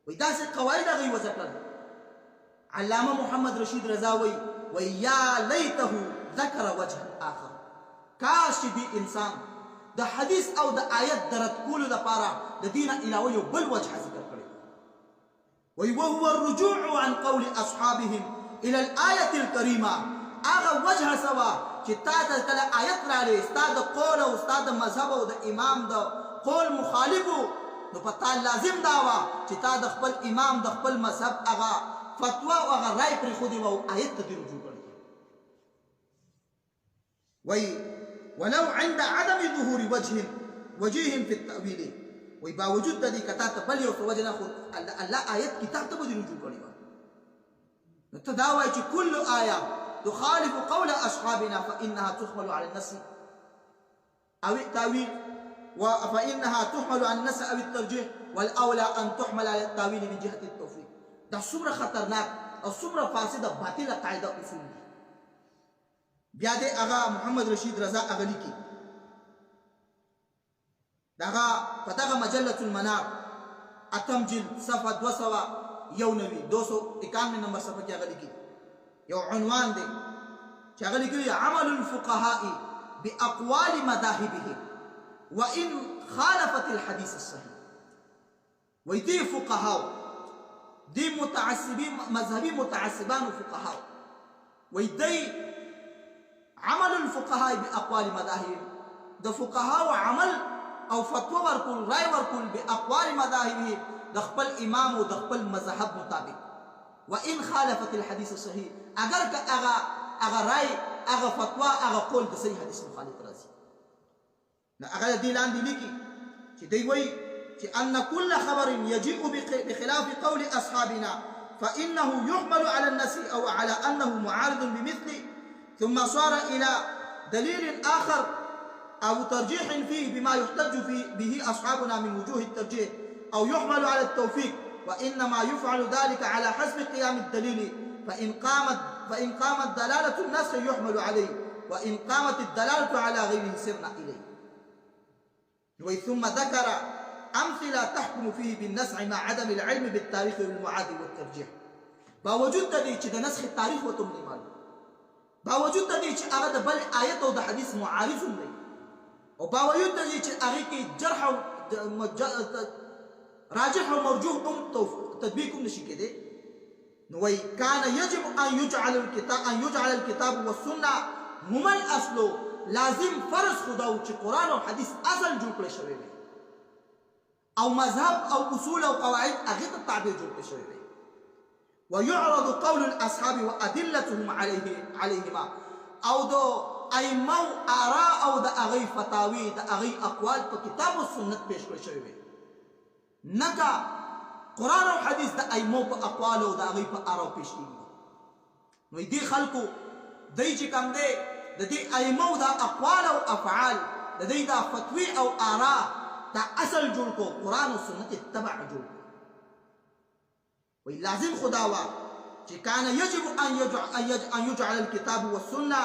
ويداس قواعد غي وذكر علامه محمد رشید رضا ويا ليته ذكر وجه اخر کاش دي انسان د حديث او د آیت درت کول د پاره د دین علاوه یو بل وجه ذکر کړي وهو الرجوع عن قول اصحابهم الى الايه الكريمه اغه وجه سوا چې تا د کله آیت را لې استاد قول او استاد مذهب او د امام د قول مخالفو نو پتا لازم داوا چې تا د خپل امام د خپل مذهب اغه فتوا او اغه رائے پر خودي وو آیت ته رجوع کړي وي ولو عند عدم ظهور وجههم في التاويل وي باوجود د دې کته ته بل یو وجنه خو الله آیت کتاب ته رجوع کړي نو ته دا وایي چې كل آیه تخالف قول أصحابنا فإنها تحمل على النص أو التأويل فإنها تحمل على النص أو الترجيح والأولى أن تحمل على التأويل من جهة التوفيق ده صبر خطرناك أو صبر فاسدة باطلة قاعدة أصول بيادي أغا محمد رشید رضا أغلي کی دغا فتغا مجلة المنار اتم جلد صفحة 291 نمبر صفحة کی أغلي کی یو عنوان دی چې هغه لیکلي عمل الفقهاء باقوال مذاهبهم وان خالفت الحديث الصحيح وي دي فقهاء دي متعصبين مذهبي متعصبان فقهاء وي دي عمل الفقهاء باقوال مذاهبهم د فقهاء عمل او فتوا ورکول رائے ورکول باقوال مذاهبهم د خپل امام او د خپل مذهب مطابق وان خالفت الحديث الصحيح اگر که اغا رای اغا فتوا اغا قول د صحیح حدیث مخالف راځي نو اغا دی لاندې لیکي چې دی وایي چې ان كل خبر يجيء بخلاف قول اصحابنا فانه يحمل على النسي او على انه معارض بمثله ثم صار الى دليل اخر او ترجيح فيه بما يحتج به اصحابنا من وجوه الترجيح او يحمل على التوفيق وإنما يفعل ذلك على حسب قيام الدليل فإن قامت دلالة النسخ يحمل عليه وإن قامت الدلالة على غيره سرنا إليه ثم ذكر امثله تحكم فيه بالنسخ مع عدم العلم بالتاريخ والمعاد والترجيح. باوجود د دې چې د نسخ تاریخ وته نه معلوم، باوجود د دې چې هغه د بل آیت او د حدیث معارض نه، او باوجود د دې چې هغه کې جرح او راجح او مرجوح هم تطبیق هم نشي کېدی. نو وی کان یجب ان یجعل الكتاب والسنه هما الاصل، لازم فرض خدا چې قرآن او حدیث اصل جوړ کړی شوی وي، او مذهب او اصول او قواعد هغه ته تابع جوړ کړی شوی وي. ويعرض قول الاصحاب وادلتهم عليهما، او دو ائمه آراء او د هغه فتاوی د هغه اقوال په کتاب او سنت پیش کړی شوی وي، نکا قرآن او حدیث د ائمه په اقوال او د هغه په آراء پیش کیږي. نو دې خلکو دای چې کوم دی د دې ائمه او د اقوال او افعال د دې د فتوی او آراء دا اصل جوړ کو قرآن او سنت تبع جوړ. وی لازم خدا وا چې کان یجب ان یجعل الكتاب والسنه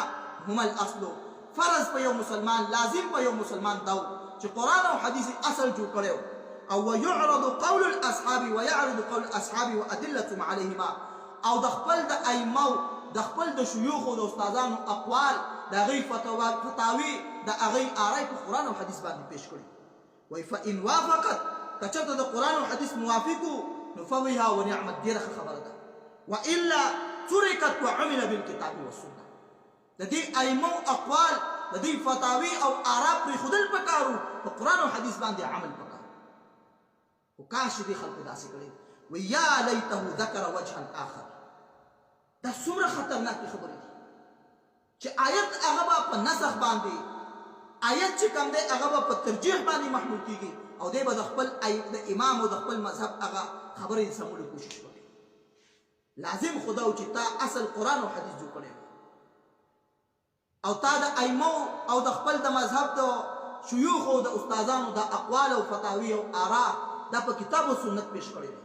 هما الاصل، فرض په یو مسلمان، لازم په یو مسلمان دا چې قرآن او حدیث اصل جوړ کړو. او ويعرض قول الاصحاب ويعرض قول الاصحاب وادلتهم عليهما، او د خپل د ائمه د خپل د شيوخ او د استادانو اقوال د هغه فتاوی د هغه آراء په قرآن او حدیث باندې پیش کړي. وی فإن وافقت، کچته د قرآن او حدیث موافقو نو فبها ونعمت، ډیره خبره ده. والا تركت وعمل بالكتاب والسنه، د دې ائمه اقوال د دې فتاوی او آراء پر خودل پکارو په قرآن او حدیث باندې عمل پکارو. وکاش دې خلکو داسې کړي. ویا لیته ذکر وجها آخر، دا څومره خطرناکې خبرې دي چې آیت هغه په نسخ باندې، آیت چې کوم دی هغه په ترجیح باندې محمول کیږي، او دې به د خپل د امام او د خپل مذهب هغه خبرې سمولو کوشش وکړي. لازم خدا او چې تا اصل قرآن او حدیث جوړ کړی، او تا د ائمه او د خپل د مذهب د شيوخ او د استادانو د اقوال او فتاوی او آراء دا په کتاب او سنت پیش کړی دی.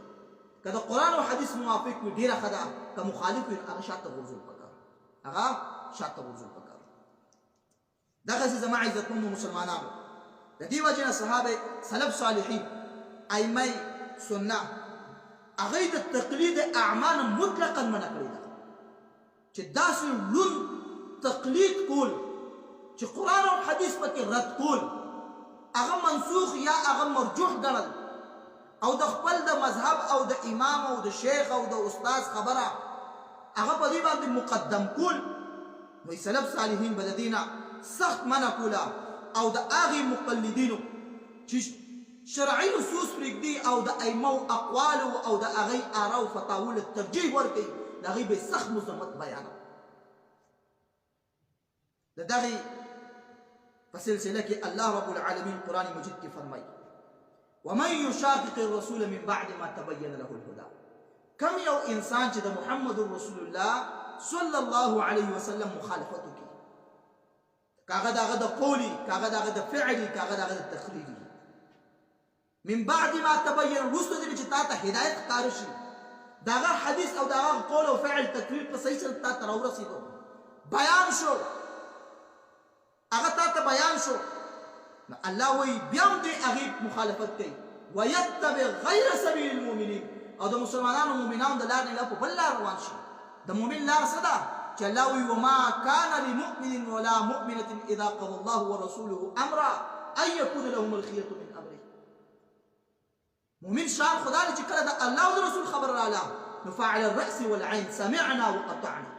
که د قرآن او حدیث موافق وي ډیره ښه ده، که مخالف وي هغه شاته غورځول پکار، هغه شاته غورځول پکار. دغسې زما عزتمنو مسلمانانو، د دې وجې نه صحابه سلف صالحین ائمه سنه هغوی د تقلید اعمال مطلقا منع کړې ده، چې داسې لوند تقلید کول چې قرآن او حدیث پکې رد کول، هغه منسوخ یا هغه مرجوح ګڼل، او د خپل د مذهب او د امام او د شیخ او د استاد خبره هغه په دې باندې مقدم کول. نو سلف صالحین به د دې نه سخت منع کوله، او د هغې مقلدینو چې شرعي نصوص پرېږدي او د ائمه اقوالو او د هغې آراء او فتاوو له ترجیح ورکوي، د هغې به سخت مذمت بیانوي. د دغې په سلسله کې الله رب العالمین قرآن مجید کې فرمایي ومن يشاقق الرسول من بعد ما تبين له الهدى. کم یو انسان چې د محمد رسول الله صلی الله علیه وسلم مخالفت وکړي، کاغه دغه د قولي، کاغه دغه د فعلي، کاغه دغه د تقریري، من بعد ما تبين، وروسته دې چې تا ته هدایت ښکاره شي، دغه حدیث او دغه قول او فعل تقریر په صحیح سره تا ته راورسېدو، بیان شو، هغه تا ته بیان شو، نو الله وایي بیا هم دې هغې مخالفت کوي. ویتبع غیر سبیل المؤمنین، او د مسلمانانو مؤمنانو د لار نه په بل لار روان شي. د مؤمن لار څه ده؟ چې الله وایي وما کان لمؤمن ولا مؤمنة اذا قضى الله ورسوله امرا ان یکون لهم الخیرة من امره. مؤمن شان خدا دی چې کله د الله او د رسول خبر رااله نو فعلى الرأس والعين سمعنا وأطعنا.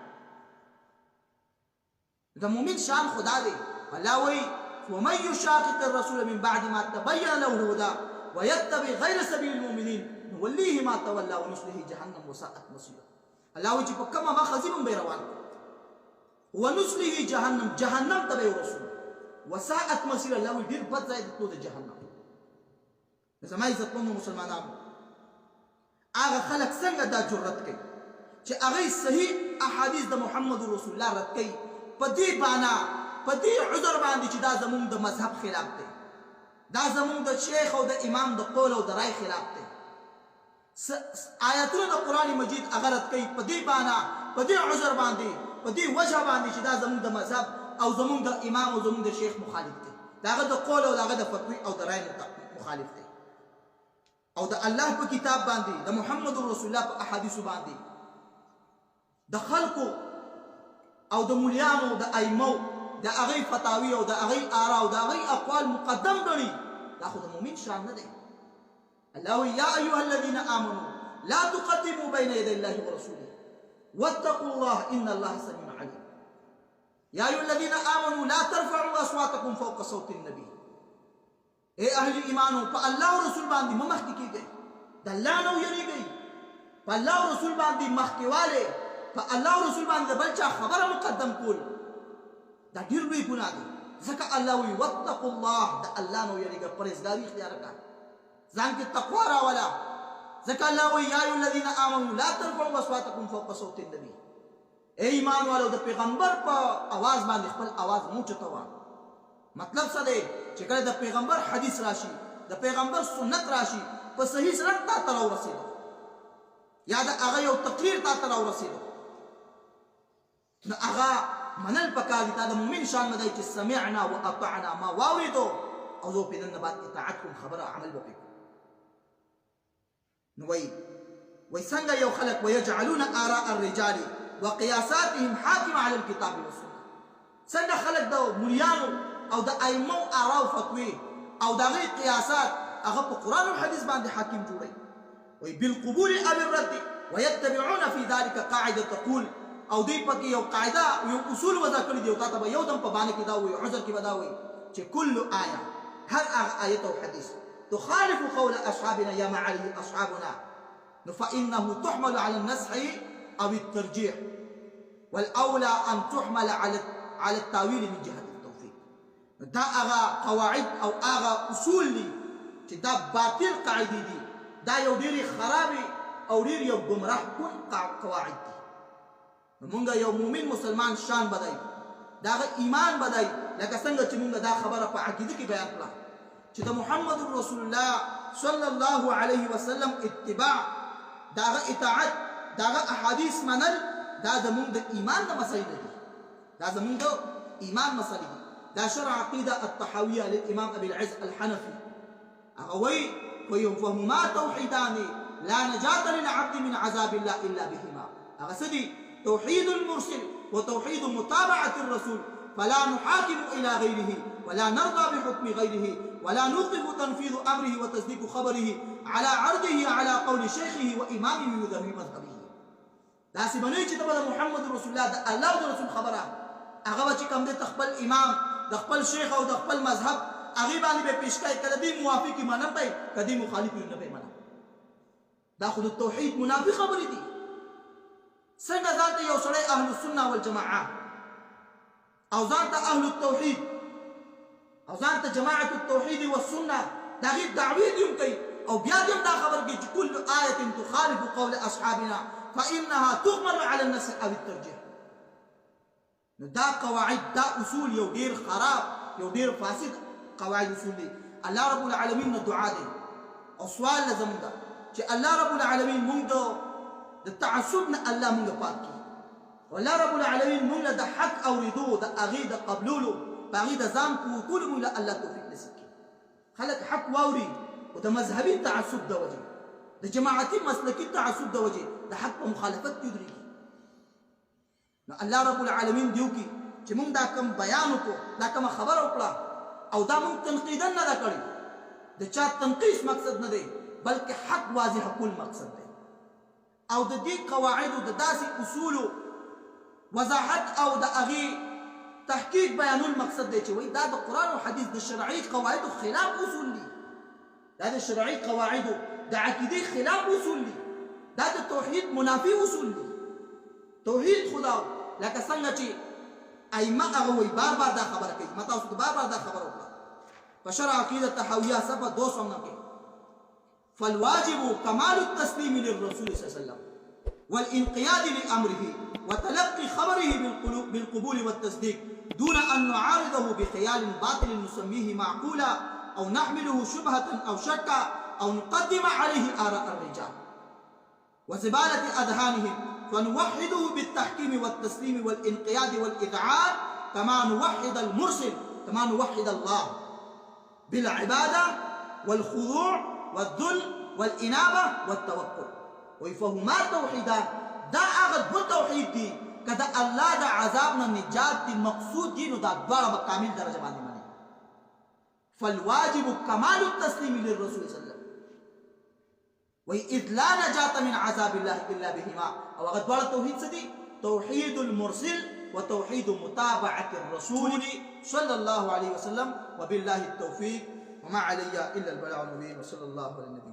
د مؤمن شان خدا دی. الله وایي ومن يشاقق الرسول من بعد ما تبين له الهدى ويتبع غير سبيل المؤمنين نوليه ما تولى ونصله جهنم وساءت مصيره. الله وجه كما ما خزيم بيروان ونصله جهنم، جهنم تبع رسول وساءت مصيره. الله وجه دير بد زائد تو جهنم. زما عزت مو مسلمانانو، هغه خلق څنګه دا جرأت کوي چې هغه صحیح احادیث د محمد رسول الله رد کوي په دې باندې، په دې عذر باندې چې دا زمونږ د مذهب خلاف دی، دا زمونږ د شیخ او د امام د قول او د رای خلاف دی. آیاتونه د قرآن مجید هغه رد کوي په دې باندې، په دې عذر باندې، په دې وجه باندې چې دا زمونږ د مذهب او زمونږ د امام او زمونږ د شیخ مخالف دی، دا هغه د قول او هغه د فتوی او د رای مخالف دی. او د الله په کتاب باندې د محمد رسول الله په احادیث باندې د خلقو او د مليانو د ائمو د هغه فتاوی او د هغه آرا او د هغه اقوال مقدم غني دا خو د مؤمن شان نه دی الله يا ايها الذين امنوا لا تقدموا بين يدي الله ورسوله واتقوا الله ان الله سميع عليم يا ايها الذين امنوا لا ترفعوا اصواتكم فوق صوت النبي اے اهل ایمانو په الله او رسول باندې مخ کیږي د الله نو یریږي په الله او رسول باندې مخ کیواله په الله او رسول باندې بل چا خبره مقدم کول دا ډیر لوی ګناه دی ځکه الله وی واتقوا الله د الله نو یریږي پرهیزګاری اختیار کړه ځان کې تقوا راولا ځکه الله وی یا ایها الذین آمنوا لا ترفعوا اصواتکم فوق صوت النبي اے ایمان والو د پیغمبر په आवाज باندې خپل आवाज موچ توا مطلب څه دی چې کله د پیغمبر حدیث راشي د پیغمبر سنت راشي په صحیح سره تا ته ورسېږي یا د هغه یو تقریر تا ته ورسېږي نو هغه منل پکار دي د مؤمن شان نه دی چې سمعنا واطعنا ما واوریدو او زه په دې نه بعد اطاعت کوم خبره عمل وکړم نو وای څنګه یو خلق ويجعلون آراء الرجال وقياساتهم حاكمه على الكتاب والسنه څنګه خلق د مليانو او د ائمه آراء او فتوی او د غي قياسات هغه په قران او حديث باندې حاکم جوړي وي بالقبول او الرد ويتبعون في ذلك قاعده تقول او دی پکې یو قاعده یو اصول وضع کړی دی او تاسو به یو دم په باندې کې دا وي عذر کې ودا وي چې كل آیه هر آیه او حدیث تخالف قول اصحابنا يا معالي اصحابنا فانه تحمل على النسخ او الترجيح والاولى ان تحمل على التاويل من جهه التوفيق دا اغا قواعد او اغا اصول دي چې دا باطل قاعده دي دا یو ډیره خرابه او ډیره یو گمراه کن قواعد دي مونږه یو مؤمن مسلمان شان بدای دا ایمان بدای لکه څنګه چې مونږه دا خبره په عقیده کې بیان کړه چې د محمد رسول الله صلی الله علیه وسلم اتباع دا اطاعت دا احادیث منل دا زمونږ د ایمان د مسایل دي دا زمونږ د ایمان مسایل دي دا شرع عقیده الطحاویه للامام ابي العز الحنفي هغه وی فهما توحیدان لا نجاة للعبد من عذاب الله الا بهما هغه سدي توحيد المرسل وتوحيد متابعة الرسول فلا نحاكم إلى غيره ولا نرضى بحكم غيره ولا نوقف تنفيذ أمره وتصديق خبره على عرضه على قول شيخه وإمامه وذوي مذهبه دا سيبنوي چې د محمد رسول الله د الله او رسول خبره هغه چې کوم د خپل امام د خپل شیخ او د خپل مذهب هغه باندې به پیشکای کړي دي موافقي منم پي کدي مخالف نه به منم دا خود التوحید منافق خبرې دي څنګه ځانته یو سړی اهل السنه والجماعه او ځانته اهل التوحید او ځانته جماعه التوحید والسنه دا غي دعوی دي کوي او بیا دې دا خبر کې چې كل آیه تخالف قول اصحابنا فانها تغمر على النسخ او الترجيح نو دا قواعد دا اصول یو ډیر خراب یو ډیر فاسد قواعد اصول دي الله رب العالمین نو دعا دي او سوال لازم ده چې الله رب العالمین مونږ د تعصب نه الله مونږ پاک کړي والله رب العالمین مونږ د حق اوریدو د اغه د قبولولو باغی د ځان کو کول مونږ الله توفیق نصیب کړي خلک حق واوري او د مذهبي تعصب د وجه د جماعتي مسلکي تعصب د وجه د حق په مخالفت کې درېږي نو الله رب العالمین دیو کی چې مونږ دا کم بیان وکړو دا کم خبر وکړه او دا مونږ تنقیدا نه کړی د چا تنقیس مقصد نه دی بلکې حق واضح کول مقصد دی او د دې قواعد او د داسې اصول وضاحت او د اغي تحقیق بیانول مقصد دی چې وای دا د قران او حدیث د شرعي قواعد خلاف اصول دي دا د شرعي قواعد د عقیده خلاف اصول دي دا د توحید منافی اصول دي توحید خدا لکه څنګه چې ائمه هغه وای بار بار دا خبره کوي مته اوس بار بار دا خبره وکړه په شرع عقیده تحویہ صفحه 200 کې فالواجب كمال التسليم للرسول صلى الله عليه وسلم والانقياد لأمره وتلقي خبره بالقبول والتصديق دون أن نعارضه بخيال باطل نسميه معقولا أو نحمله شبهة أو شكا أو نقدم عليه آراء الرجال وزبالة أذهانهم فنوحده بالتحكيم والتسليم والانقياد والإذعان كما نوحد المرسل كما نوحد الله بالعبادة والخضوع والذل والانابه والتوکل. وی فهما توحیدان، دا هغه دو توحید دي کدا الله د عذاب نه نجات دی مقصود دي، نو دا دواړه په کامل درجه باندې مني. فالواجب كمال التسليم للرسول صلى الله عليه وسلم وإذ لا نجاة من عذاب الله إلا بهما. او هغه دواړه توحید څه دي؟ توحید المرسل وتوحید متابعة الرسول صلى الله عليه وسلم. وبالله التوفيق وما علي إلا البلاغ المبين. وصلى الله على النبي.